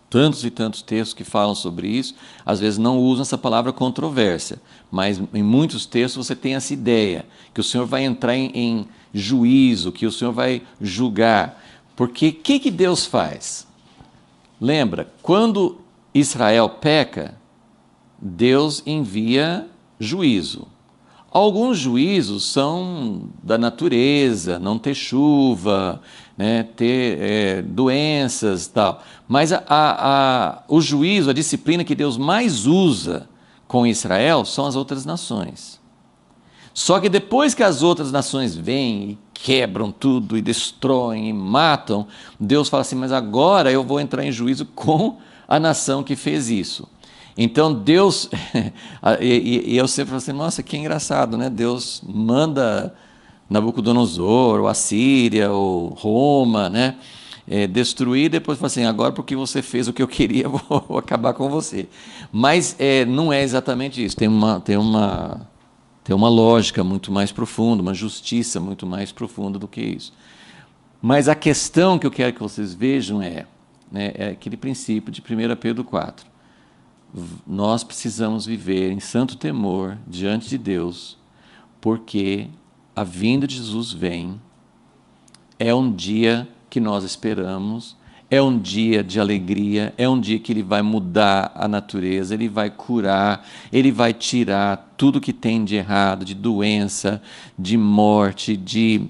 tantos e tantos textos que falam sobre isso, às vezes não usam essa palavra controvérsia, mas em muitos textos você tem essa ideia, que o Senhor vai entrar em juízo, que o Senhor vai julgar. Porque o que Deus faz? Lembra, quando Israel peca, Deus envia juízo. Alguns juízos são da natureza, não ter chuva, né, ter doenças e tal. Mas o juízo, a disciplina que Deus mais usa com Israel são as outras nações. Só que depois que as outras nações vêm e quebram tudo e destroem e matam, Deus fala assim: mas agora eu vou entrar em juízo com a nação que fez isso. Então Deus, e eu sempre falo assim, nossa, que engraçado, né? Deus manda Nabucodonosor, ou Assíria, ou Roma, né? Destruir, depois fala assim, agora porque você fez o que eu queria, vou acabar com você. Mas não é exatamente isso, tem uma lógica muito mais profunda, uma justiça muito mais profunda do que isso. Mas a questão que eu quero que vocês vejam é aquele princípio de 1 Pedro 4. Nós precisamos viver em santo temor diante de Deus, porque a vinda de Jesus vem, é um dia que nós esperamos, é um dia de alegria, é um dia que Ele vai mudar a natureza, Ele vai curar, Ele vai tirar tudo que tem de errado, de doença, de morte, de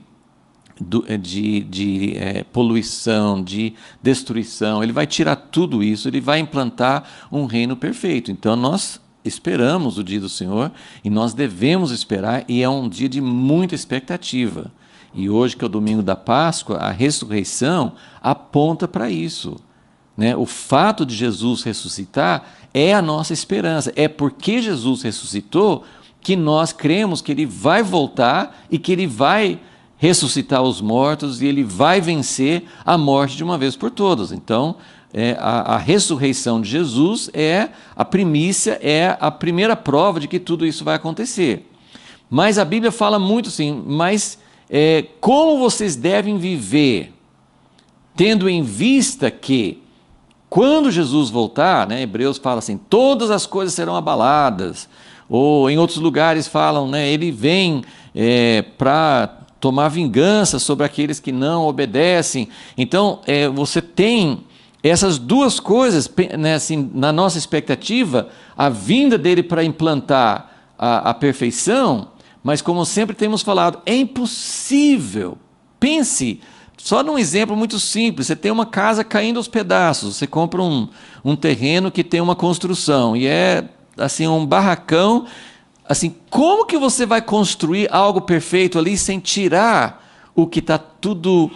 poluição, de destruição. Ele vai tirar tudo isso, Ele vai implantar um reino perfeito. Então nós esperamos o dia do Senhor e nós devemos esperar, e é um dia de muita expectativa. E hoje, que é o domingo da Páscoa, a ressurreição aponta para isso. Né? O fato de Jesus ressuscitar é a nossa esperança. É porque Jesus ressuscitou que nós cremos que Ele vai voltar e que Ele vai ressuscitar os mortos e Ele vai vencer a morte de uma vez por todas. Então, a ressurreição de Jesus é a primícia, é a primeira prova de que tudo isso vai acontecer. Mas a Bíblia fala muito assim, como vocês devem viver, tendo em vista que, quando Jesus voltar, né, Hebreus fala assim, todas as coisas serão abaladas, ou em outros lugares falam, né, Ele vem para tomar vingança sobre aqueles que não obedecem. Então, você tem essas duas coisas, né, assim, na nossa expectativa, a vinda dele para implantar a perfeição, mas como sempre temos falado, é impossível. Pense, só num exemplo muito simples, você tem uma casa caindo aos pedaços, você compra um terreno que tem uma construção, e é assim, um barracão. Assim, como que você vai construir algo perfeito ali sem tirar o que está tudo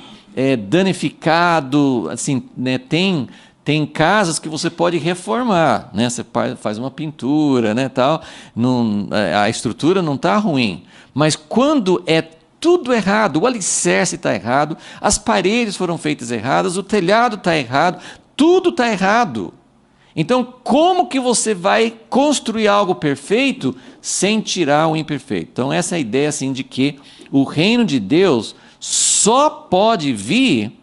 danificado? Assim, né? Tem casas que você pode reformar, né? Você faz uma pintura, né, tal. A estrutura não está ruim, mas quando é tudo errado, o alicerce está errado, as paredes foram feitas erradas, o telhado está errado, tudo está errado. Então, como que você vai construir algo perfeito sem tirar o imperfeito? Então, essa é a ideia assim, de que o reino de Deus só pode vir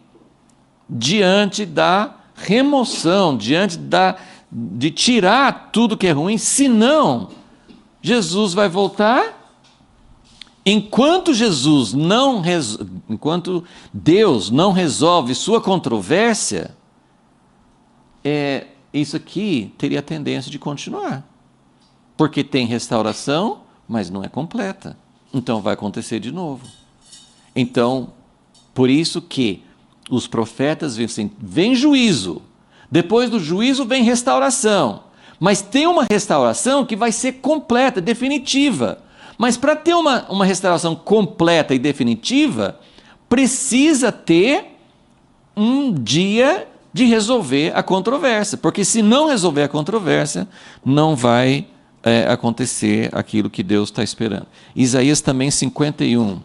diante da remoção, diante de tirar tudo que é ruim, senão Jesus vai voltar. Enquanto Deus não resolve sua controvérsia, isso aqui teria a tendência de continuar. Porque tem restauração, mas não é completa. Então vai acontecer de novo. Então, por isso que os profetas dizem assim, vem juízo, depois do juízo vem restauração, mas tem uma restauração que vai ser completa, definitiva. Mas para ter uma restauração completa e definitiva, precisa ter um dia de resolver a controvérsia, porque se não resolver a controvérsia, não vai acontecer aquilo que Deus está esperando. Isaías também 51.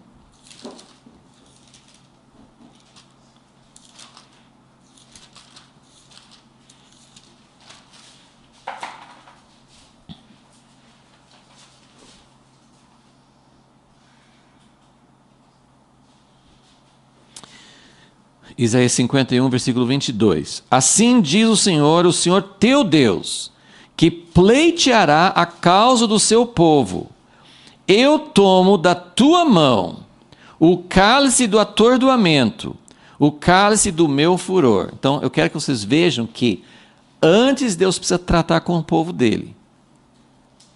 Isaías 51, versículo 22. Assim diz o Senhor teu Deus, que pleiteará a causa do seu povo. Eu tomo da tua mão o cálice do atordoamento, o cálice do meu furor. Então, eu quero que vocês vejam que antes Deus precisa tratar com o povo dele.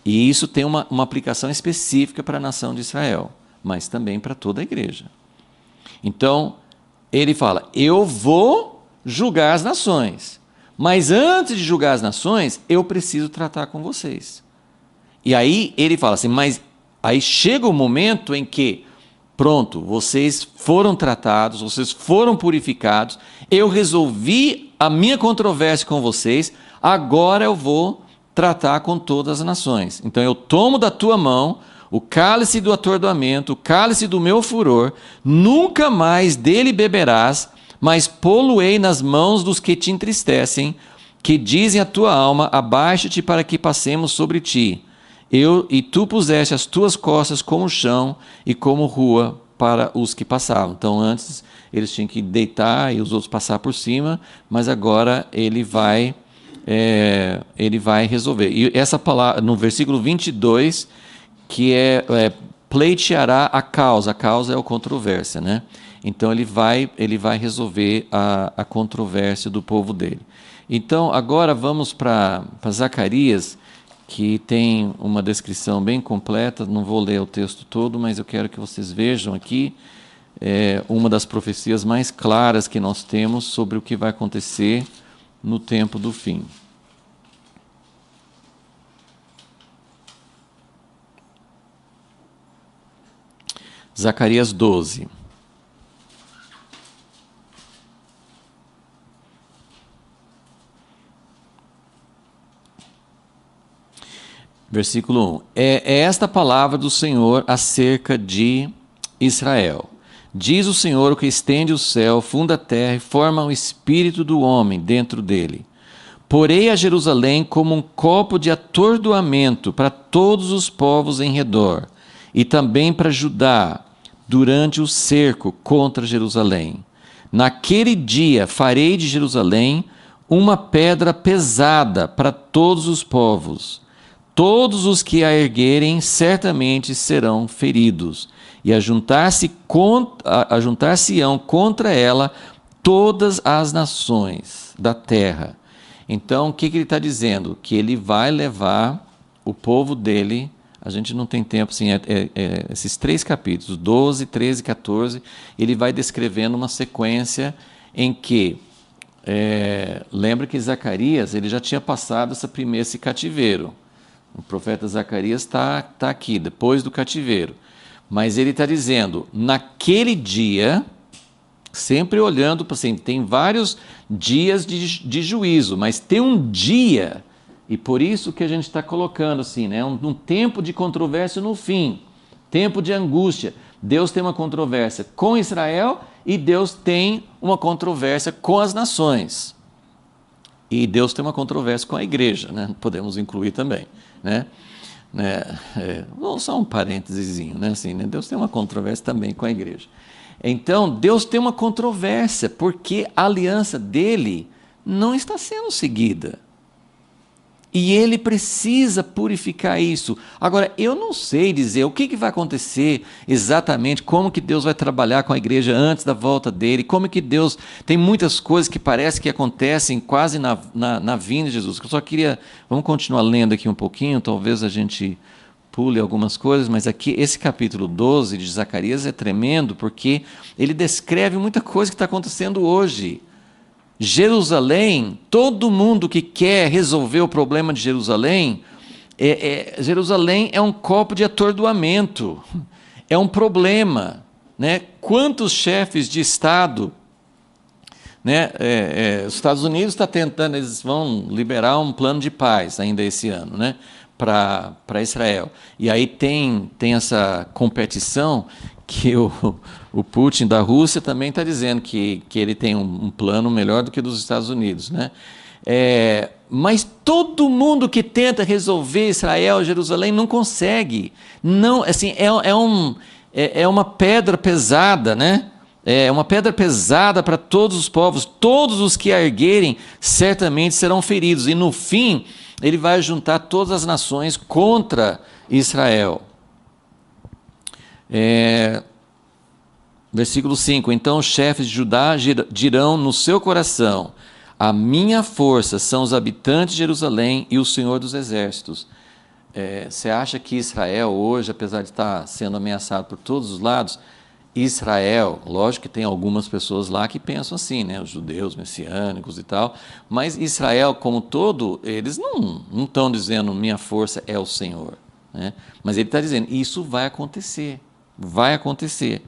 E isso tem uma aplicação específica para a nação de Israel, mas também para toda a igreja. Então, ele fala, eu vou julgar as nações, mas antes de julgar as nações, eu preciso tratar com vocês. E aí ele fala assim, mas aí chega o momento em que, pronto, vocês foram tratados, vocês foram purificados, eu resolvi a minha controvérsia com vocês, agora eu vou tratar com todas as nações. Então eu tomo da tua mão o cálice do atordoamento, o cálice do meu furor, nunca mais dele beberás, mas pô-lo-ei nas mãos dos que te entristecem, que dizem à tua alma, abaixa-te para que passemos sobre ti. E tu puseste as tuas costas como chão e como rua para os que passavam. Então antes eles tinham que deitar e os outros passar por cima, mas agora ele vai resolver. E essa palavra, no versículo 22, que pleiteará a causa é a controvérsia, né? Então ele vai resolver a controvérsia do povo dele. Então agora vamos para Zacarias, que tem uma descrição bem completa, não vou ler o texto todo, mas eu quero que vocês vejam aqui uma das profecias mais claras que nós temos sobre o que vai acontecer no tempo do fim. Zacarias 12. Versículo 1. É esta palavra do Senhor acerca de Israel. Diz o Senhor, o que estende o céu, funda a terra e forma o espírito do homem dentro dele. Porei a Jerusalém como um copo de atordoamento para todos os povos em redor, e também para Judá, durante o cerco contra Jerusalém. Naquele dia farei de Jerusalém uma pedra pesada para todos os povos. Todos os que a erguerem certamente serão feridos, e ajuntar-se-ão contra ela todas as nações da terra. Então, o que ele está dizendo? Que ele vai levar o povo dele. A gente não tem tempo, assim, esses 3 capítulos, 12, 13, 14, ele vai descrevendo uma sequência em que, lembra que Zacarias ele já tinha passado esse cativeiro. O profeta Zacarias está aqui, depois do cativeiro. Mas ele está dizendo, naquele dia, sempre olhando para assim, tem vários dias de juízo, mas tem um dia. E por isso que a gente está colocando assim, né? Um tempo de controvérsia no fim, tempo de angústia. Deus tem uma controvérsia com Israel e Deus tem uma controvérsia com as nações. E Deus tem uma controvérsia com a igreja, né? Podemos incluir também, né? Só um parêntesezinho, né? Assim, né? Deus tem uma controvérsia também com a igreja. Então, Deus tem uma controvérsia porque a aliança dele não está sendo seguida. E ele precisa purificar isso. Agora, eu não sei dizer o que vai acontecer exatamente, como que Deus vai trabalhar com a igreja antes da volta dele, como que Deus... Tem muitas coisas que parece que acontecem quase na vinda de Jesus. Eu só queria... Vamos continuar lendo aqui um pouquinho, talvez a gente pule algumas coisas, mas aqui esse capítulo 12 de Zacarias é tremendo, porque ele descreve muita coisa que está acontecendo hoje. Jerusalém, todo mundo que quer resolver o problema de Jerusalém, Jerusalém é um copo de atordoamento, é um problema, né? Quantos chefes de Estado, né? Os Estados Unidos está tentando, eles vão liberar um plano de paz ainda esse ano, né? Para Israel. E aí tem essa competição que o Putin da Rússia também está dizendo que ele tem um plano melhor do que dos Estados Unidos, né? Mas todo mundo que tenta resolver Israel, Jerusalém, não consegue. Não, assim, é uma pedra pesada, né? É uma pedra pesada para todos os povos. Todos os que a erguerem certamente serão feridos. E no fim, ele vai juntar todas as nações contra Israel. Versículo 5: Então os chefes de Judá dirão no seu coração: a minha força são os habitantes de Jerusalém e o Senhor dos exércitos. Você acha que Israel hoje, apesar de estar sendo ameaçado por todos os lados, Israel, lógico que tem algumas pessoas lá que pensam assim, né, os judeus messiânicos e tal, mas Israel como todo, eles não estão dizendo minha força é o Senhor, né? Mas ele está dizendo, isso vai acontecer, vai acontecer.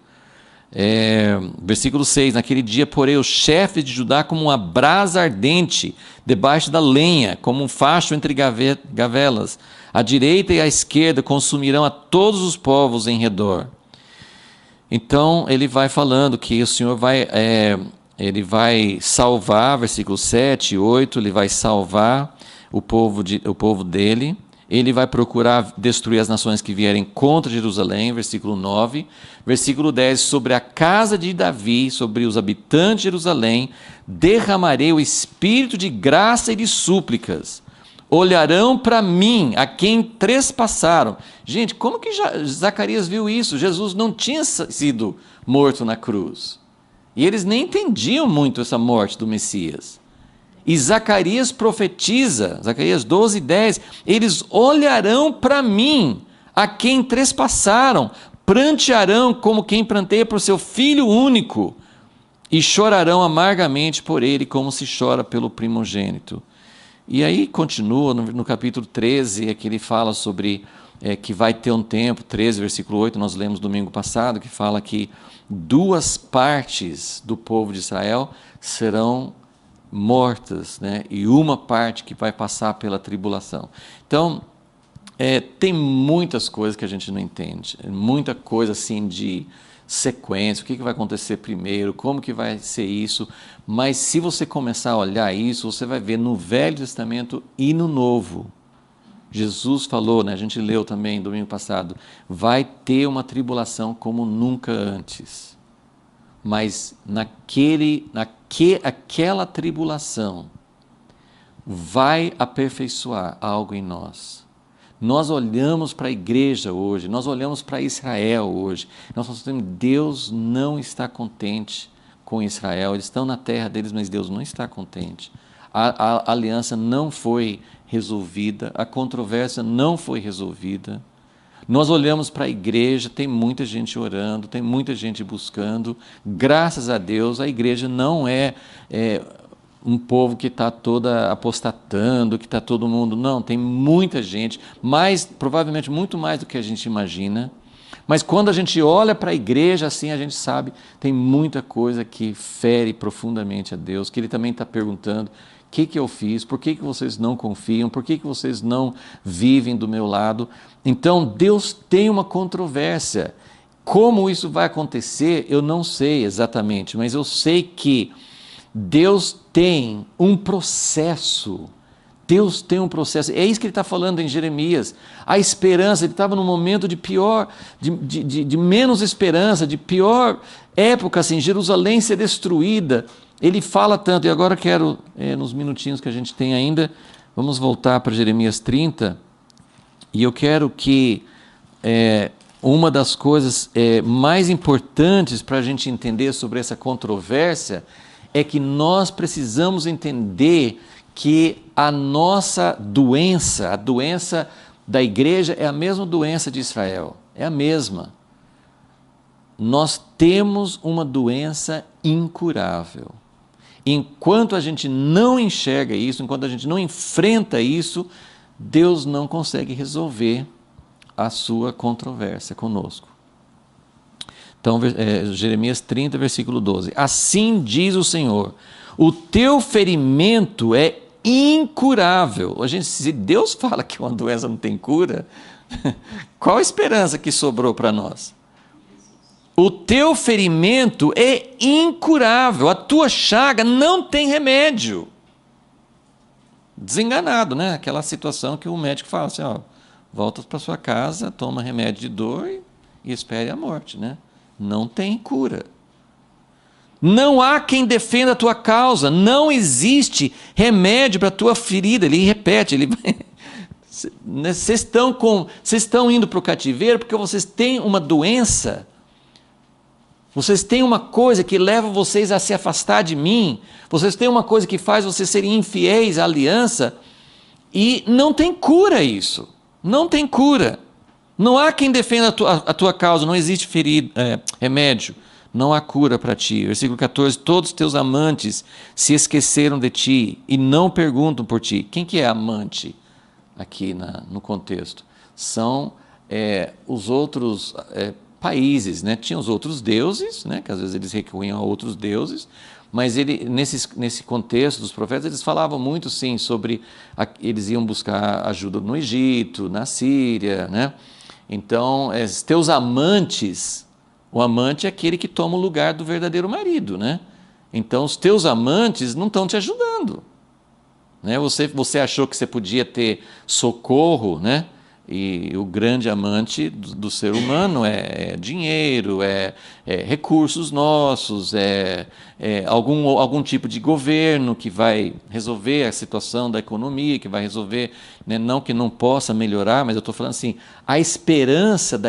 Versículo 6, naquele dia porei os chefes de Judá como uma brasa ardente debaixo da lenha, como um facho entre gavelas, a direita e a esquerda consumirão a todos os povos em redor. Então ele vai falando que o Senhor ele vai salvar, versículos 7 e 8, ele vai salvar o povo dele, ele vai procurar destruir as nações que vierem contra Jerusalém, versículo 9, versículo 10, sobre a casa de Davi, sobre os habitantes de Jerusalém, derramarei o espírito de graça e de súplicas. Olharão para mim, a quem trespassaram. Gente, como que Zacarias viu isso? Jesus não tinha sido morto na cruz. E eles nem entendiam muito essa morte do Messias. E Zacarias profetiza, Zacarias 12, 10, eles olharão para mim, a quem trespassaram, prantearão como quem pranteia por seu filho único, e chorarão amargamente por ele, como se chora pelo primogênito. E aí continua no capítulo 13, é que ele fala sobre que vai ter um tempo, 13, versículo 8, nós lemos domingo passado, que fala que 2 partes do povo de Israel serão mortas, né? E uma parte que vai passar pela tribulação. Então, tem muitas coisas que a gente não entende, muita coisa assim de sequência, o que vai acontecer primeiro, como que vai ser isso, mas se você começar a olhar isso, você vai ver no Velho Testamento e no Novo. Jesus falou, né, a gente leu também domingo passado, vai ter uma tribulação como nunca antes, mas aquela tribulação vai aperfeiçoar algo em nós. Nós olhamos para a igreja hoje, nós olhamos para Israel hoje, nós estamos dizendo, Deus não está contente com Israel, eles estão na terra deles, mas Deus não está contente. A aliança não foi resolvida, a controvérsia não foi resolvida. Nós olhamos para a igreja, tem muita gente orando, tem muita gente buscando, graças a Deus a igreja não é um povo que está toda apostatando, que está todo mundo... Não, tem muita gente, provavelmente muito mais do que a gente imagina. Mas quando a gente olha para a igreja, assim a gente sabe, tem muita coisa que fere profundamente a Deus, que Ele também está perguntando, o que eu fiz? Por que vocês não confiam? Por que vocês não vivem do meu lado? Então, Deus tem uma controvérsia. Como isso vai acontecer, eu não sei exatamente, mas eu sei que Deus tem um processo. Deus tem um processo. É isso que ele está falando em Jeremias. A esperança, ele estava num momento de pior, de menos esperança, de pior época, assim, Jerusalém ser destruída. Ele fala tanto, e agora quero, nos minutinhos que a gente tem ainda, Vamos voltar para Jeremias 30, e eu quero que uma das coisas mais importantes para a gente entender sobre essa controvérsia é que nós precisamos entender que a nossa doença, a doença da igreja, é a mesma doença de Israel, é a mesma. Nós temos uma doença incurável. Enquanto a gente não enxerga isso, enquanto a gente não enfrenta isso, Deus não consegue resolver a sua controvérsia conosco. Então, Jeremias 30, versículo 12. Assim diz o Senhor, o teu ferimento é incurável. Se Deus fala que uma doença não tem cura, qual a esperança que sobrou para nós? O teu ferimento é incurável, a tua chaga não tem remédio. Desenganado, né? Aquela situação que o médico fala assim, ó, volta para sua casa, toma remédio de dor e espere a morte, né? Não tem cura. Não há quem defenda a tua causa, não existe remédio para a tua ferida. Ele repete, vocês estão indo para o cativeiro porque vocês têm uma doença. Vocês têm uma coisa que leva vocês a se afastar de mim. Vocês têm uma coisa que faz vocês serem infiéis à aliança. E não tem cura isso. Não tem cura. Não há quem defenda a tua causa. Não existe remédio. Não há cura para ti. Versículo 14. Todos os teus amantes se esqueceram de ti e não perguntam por ti. Quem que é amante aqui no contexto? São os outros países, né? Tinha os outros deuses, né? Que às vezes eles recorriam a outros deuses, mas nesse contexto dos profetas, eles falavam muito, sim, sobre... Eles iam buscar ajuda no Egito, na Síria, né? Então, teus amantes... O amante é aquele que toma o lugar do verdadeiro marido, né? Então, os teus amantes não estão te ajudando, né? Você achou que você podia ter socorro, né? E o grande amante do ser humano é dinheiro, recursos nossos, algum tipo de governo que vai resolver a situação da economia, que vai resolver, né, não que não possa melhorar, mas eu estou falando assim, a esperança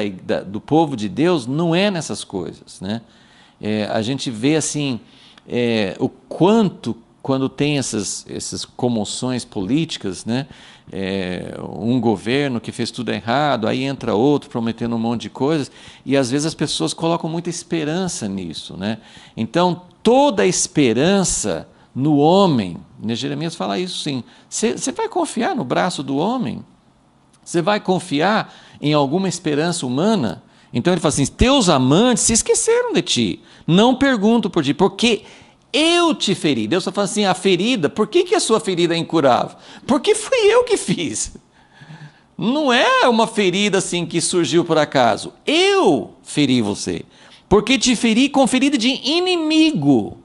do povo de Deus não é nessas coisas, né? A gente vê assim, o quanto, quando tem essas comoções políticas, né? Um governo que fez tudo errado, aí entra outro prometendo um monte de coisas, e às vezes as pessoas colocam muita esperança nisso, né? Então, toda a esperança no homem, né? Jeremias fala isso sim, você vai confiar no braço do homem? Você vai confiar em alguma esperança humana? Então ele fala assim, teus amantes se esqueceram de ti, não perguntam por ti, porque eu te feri. Deus só fala assim, a ferida, por que a sua ferida é incurável? Porque fui eu que fiz. Não é uma ferida assim que surgiu por acaso. Eu feri você. Porque te feri com ferida de inimigo.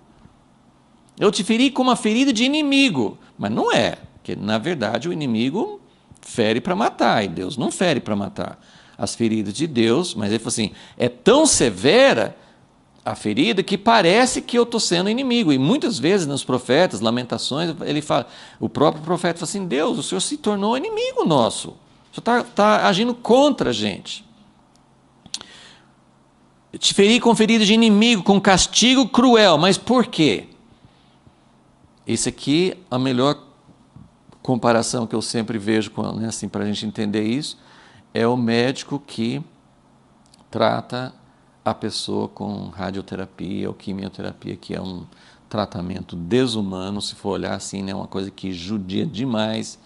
Eu te feri com uma ferida de inimigo. Mas não é. Porque, na verdade, o inimigo fere para matar. E Deus não fere para matar. As feridas de Deus, mas ele falou assim, é tão severa a ferida que parece que eu estou sendo inimigo. E muitas vezes nos profetas, Lamentações, ele fala, o próprio profeta fala assim, Deus, o Senhor se tornou inimigo nosso. O Senhor está agindo contra a gente. Te feri com ferida de inimigo, com castigo cruel. Mas por quê? Esse aqui, a melhor comparação que eu sempre vejo, né, assim, para a gente entender isso, é o médico que trata a pessoa com radioterapia ou quimioterapia, que é um tratamento desumano, se for olhar assim, né, uma coisa que judia demais,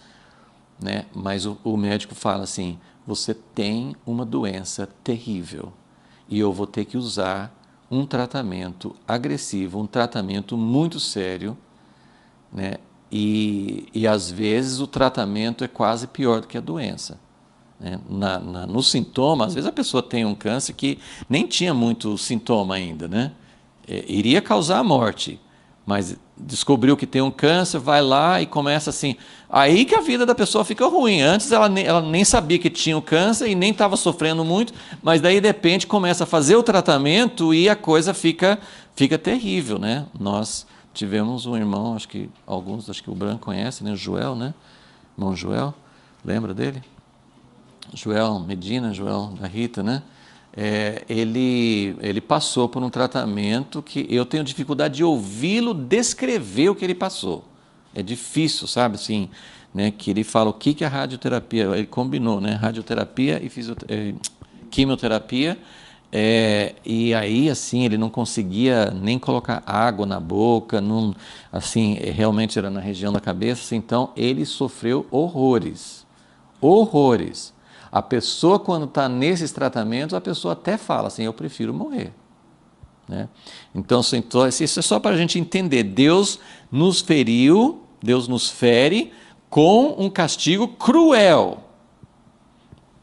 né? Mas o médico fala assim, você tem uma doença terrível e eu vou ter que usar um tratamento agressivo, um tratamento muito sério, né? E às vezes o tratamento é quase pior do que a doença. No sintoma, às vezes a pessoa tem um câncer que nem tinha muito sintoma ainda, né? Iria causar a morte, mas descobriu que tem um câncer, vai lá e começa assim, aí que a vida da pessoa fica ruim. Antes ela nem sabia que tinha o câncer e nem estava sofrendo muito, mas daí de repente começa a fazer o tratamento e a coisa fica terrível, né? Nós tivemos um irmão, acho que o Branco conhece, né? O Joel, né? Irmão Joel, lembra dele? Joel Medina, Joel da Rita, né? Ele passou por um tratamento que eu tenho dificuldade de ouvi-lo descrever o que ele passou. É difícil, sabe? Assim, né? Que ele fala o que a radioterapia, ele combinou, né? Radioterapia e quimioterapia, e aí, assim, ele não conseguia nem colocar água na boca, não, assim, realmente era na região da cabeça, então ele sofreu horrores, horrores. A pessoa, quando está nesses tratamentos, a pessoa até fala assim, eu prefiro morrer. Né? Então, isso é só para a gente entender. Deus nos feriu, Deus nos fere com um castigo cruel,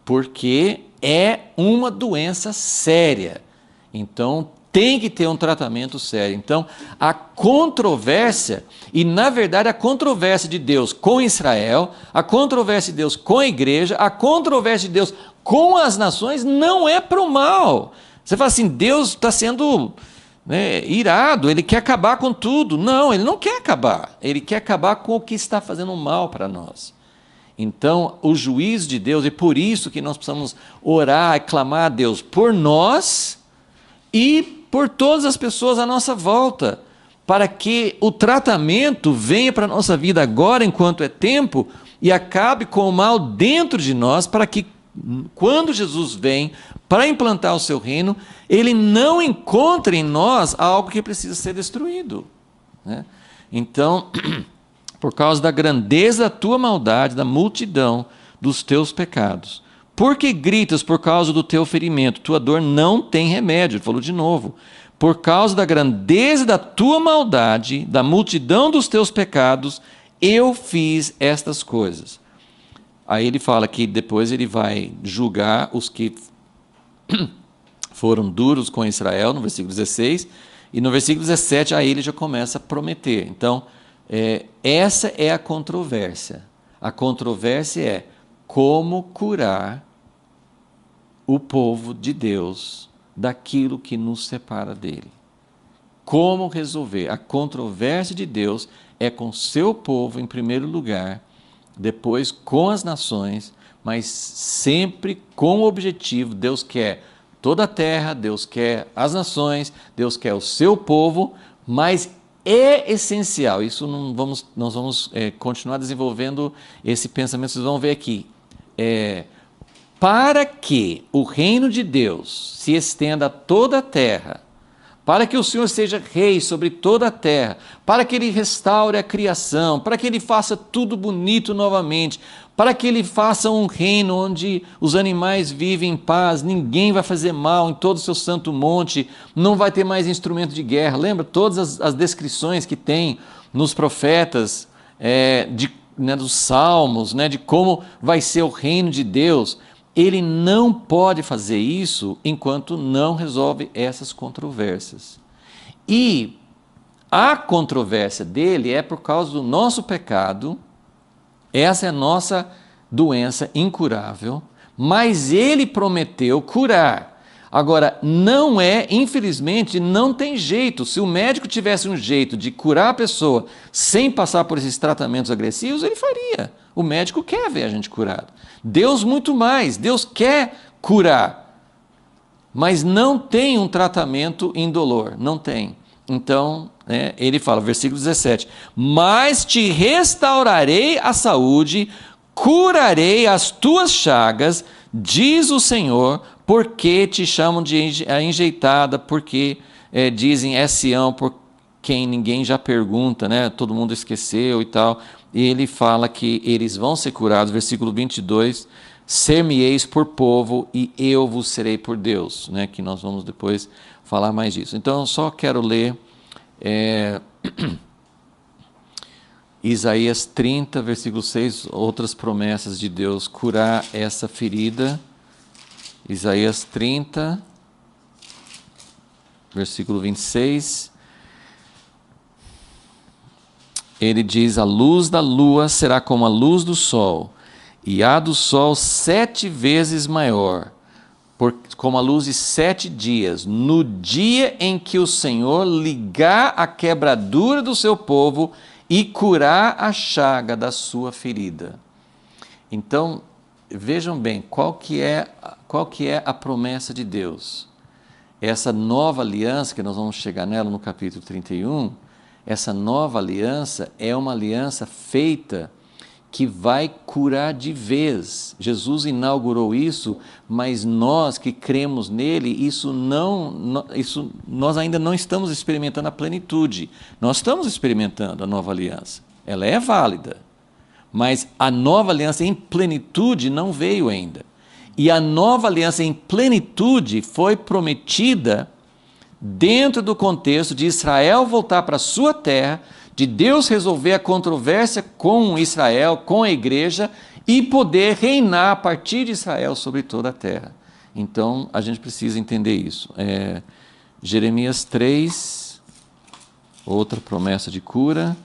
porque é uma doença séria. Então, tem que ter um tratamento sério. Então, a controvérsia, e na verdade a controvérsia de Deus com Israel, a controvérsia de Deus com a igreja, a controvérsia de Deus com as nações, não é para o mal. Você fala assim, Deus está sendo, né, irado, ele quer acabar com tudo. Não, ele não quer acabar. Ele quer acabar com o que está fazendo mal para nós. Então, o juízo de Deus, e por isso que nós precisamos orar e clamar a Deus por nós e por todas as pessoas à nossa volta, para que o tratamento venha para a nossa vida agora, enquanto é tempo, e acabe com o mal dentro de nós, para que quando Jesus vem para implantar o seu reino, ele não encontre em nós algo que precisa ser destruído. Né? Então, por causa da grandeza da tua maldade, da multidão dos teus pecados, porque gritas por causa do teu ferimento, tua dor não tem remédio. Ele falou de novo. Por causa da grandeza da tua maldade, da multidão dos teus pecados, eu fiz estas coisas. Aí ele fala que depois ele vai julgar os que foram duros com Israel, no versículo 16, e no versículo 17 aí ele já começa a prometer. Então, essa é a controvérsia. A controvérsia é como curar o povo de Deus daquilo que nos separa dele. Como resolver? A controvérsia de Deus é com seu povo em primeiro lugar, depois com as nações, mas sempre com o objetivo. Deus quer toda a terra, Deus quer as nações, Deus quer o seu povo, mas é essencial, isso nós vamos continuar desenvolvendo esse pensamento, vocês vão ver aqui, para que o reino de Deus se estenda a toda a terra, para que o Senhor seja rei sobre toda a terra, para que Ele restaure a criação, para que Ele faça tudo bonito novamente, para que Ele faça um reino onde os animais vivem em paz, ninguém vai fazer mal em todo o seu santo monte, não vai ter mais instrumento de guerra. Lembra todas as descrições que tem nos profetas, dos salmos, de como vai ser o reino de Deus. Ele não pode fazer isso enquanto não resolve essas controvérsias. E a controvérsia dele é por causa do nosso pecado, essa é a nossa doença incurável, mas ele prometeu curar. Agora, infelizmente, não tem jeito. Se o médico tivesse um jeito de curar a pessoa sem passar por esses tratamentos agressivos, ele faria. O médico quer ver a gente curado. Deus muito mais, Deus quer curar, mas não tem um tratamento indolor, não tem. Então, ele fala, versículo 17, mas te restaurarei a saúde, curarei as tuas chagas, diz o Senhor, porque te chamam de a enjeitada, porque dizem Sião, por quem ninguém já pergunta, todo mundo esqueceu e tal. E ele fala que eles vão ser curados, versículo 22, ser-me-eis por povo e eu vos serei por Deus, que nós vamos depois falar mais disso. Então, eu só quero ler Isaías 30, versículo 6, outras promessas de Deus, curar essa ferida. Isaías 30, versículo 26, ele diz, a luz da lua será como a luz do sol, e a do sol 7 vezes maior, como a luz de 7 dias, no dia em que o Senhor ligar a quebradura do seu povo e curar a chaga da sua ferida. Então, vejam bem, qual que é a promessa de Deus? Essa nova aliança, que nós vamos chegar nela no capítulo 31, essa nova aliança é uma aliança feita que vai curar de vez. Jesus inaugurou isso, mas nós que cremos nele, nós ainda não estamos experimentando a plenitude. Nós estamos experimentando a nova aliança. Ela é válida, mas a nova aliança em plenitude não veio ainda. E a nova aliança em plenitude foi prometida dentro do contexto de Israel voltar para a sua terra, de Deus resolver a controvérsia com Israel, com a igreja, e poder reinar a partir de Israel sobre toda a terra. Então, a gente precisa entender isso. Jeremias 3, outra promessa de cura.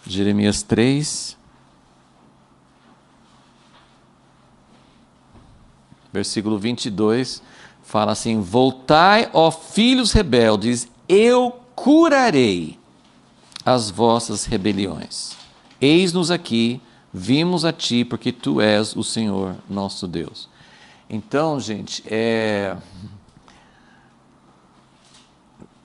Jeremias 3, versículo 22, fala assim: voltai, ó filhos rebeldes, eu curarei as vossas rebeliões. Eis-nos aqui, vimos a ti, porque tu és o Senhor nosso Deus. Então, gente,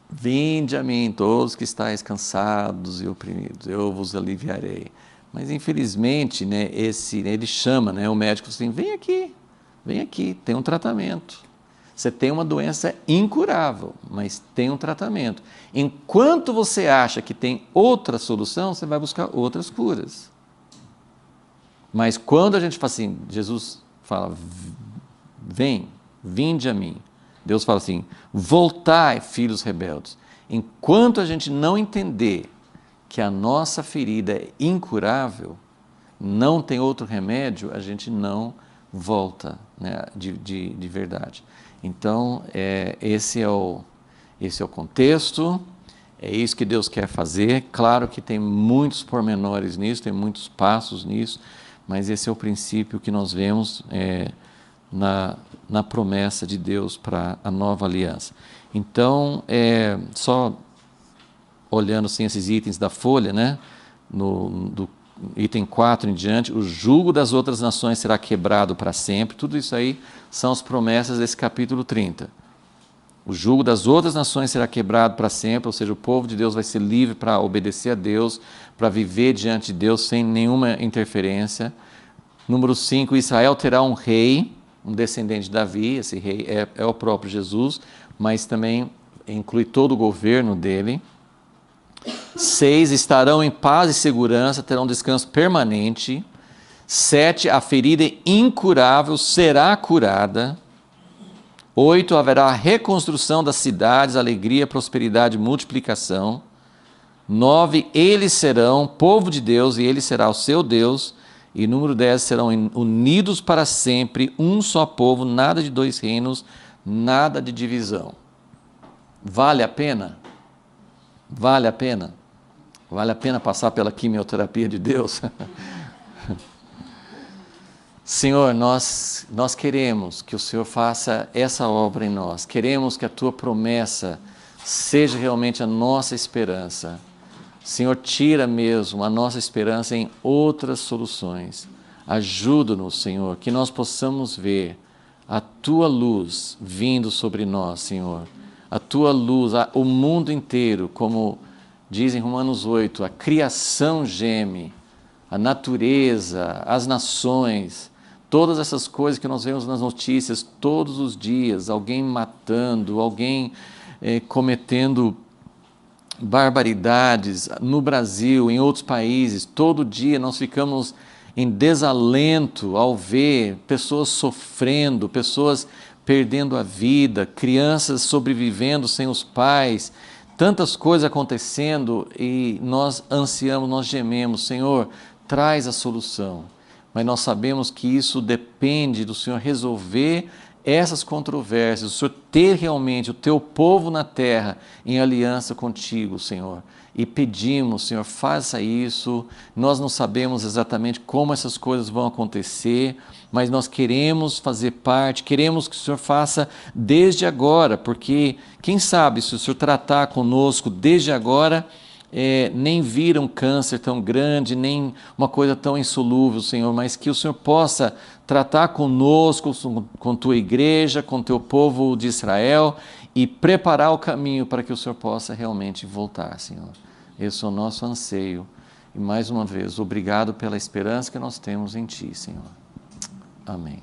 vinde a mim, todos que estáis cansados e oprimidos, eu vos aliviarei. Mas, infelizmente, né, ele chama, né, o médico assim: vem aqui, tem um tratamento. Você tem uma doença incurável, mas tem um tratamento. Enquanto você acha que tem outra solução, você vai buscar outras curas. Mas quando a gente fala assim, Jesus fala: vinde a mim. Deus fala assim: voltai, filhos rebeldes. Enquanto a gente não entender que a nossa ferida é incurável, não tem outro remédio, a gente não volta, né, de verdade. Então, esse é o contexto, é isso que Deus quer fazer. Claro que tem muitos pormenores nisso, tem muitos passos nisso, mas esse é o princípio que nós vemos na promessa de Deus para a nova aliança. Então, só olhando assim, esses itens da folha, né, do item 4 em diante, o jugo das outras nações será quebrado para sempre. Tudo isso aí são as promessas desse capítulo 30. O jugo das outras nações será quebrado para sempre, ou seja, o povo de Deus vai ser livre para obedecer a Deus, para viver diante de Deus sem nenhuma interferência. Número 5, Israel terá um rei, um descendente de Davi. Esse rei é o próprio Jesus, mas também inclui todo o governo dele. 6, estarão em paz e segurança, terão descanso permanente. 7, a ferida incurável será curada. 8, haverá reconstrução das cidades, alegria, prosperidade, multiplicação. 9, eles serão povo de Deus e ele será o seu Deus. E número 10, serão unidos para sempre, um só povo, nada de dois reinos, nada de divisão. Vale a pena? Vale a pena? Vale a pena passar pela quimioterapia de Deus? Senhor, nós queremos que o Senhor faça essa obra em nós. Queremos que a Tua promessa seja realmente a nossa esperança. Senhor, tira mesmo a nossa esperança em outras soluções. Ajuda-nos, Senhor, que nós possamos ver a Tua luz vindo sobre nós, Senhor. A Tua luz, o mundo inteiro, como diz em Romanos 8, a criação geme, a natureza, as nações, todas essas coisas que nós vemos nas notícias todos os dias, alguém matando, alguém cometendo barbaridades no Brasil, em outros países. Todo dia nós ficamos em desalento ao ver pessoas sofrendo, pessoas perdendo a vida, crianças sobrevivendo sem os pais, tantas coisas acontecendo, e nós ansiamos, nós gememos: Senhor, traz a solução. Mas nós sabemos que isso depende do Senhor resolver essas controvérsias, o Senhor ter realmente o Teu povo na terra em aliança contigo, Senhor. E pedimos, Senhor, faça isso. Nós não sabemos exatamente como essas coisas vão acontecer, mas nós queremos fazer parte, queremos que o Senhor faça desde agora, porque quem sabe se o Senhor tratar conosco desde agora, nem viram um câncer tão grande, nem uma coisa tão insolúvel, Senhor, mas que o Senhor possa tratar conosco, com tua igreja, com teu povo de Israel e preparar o caminho para que o Senhor possa realmente voltar, Senhor. Esse é o nosso anseio. E mais uma vez, obrigado pela esperança que nós temos em Ti, Senhor. Amém.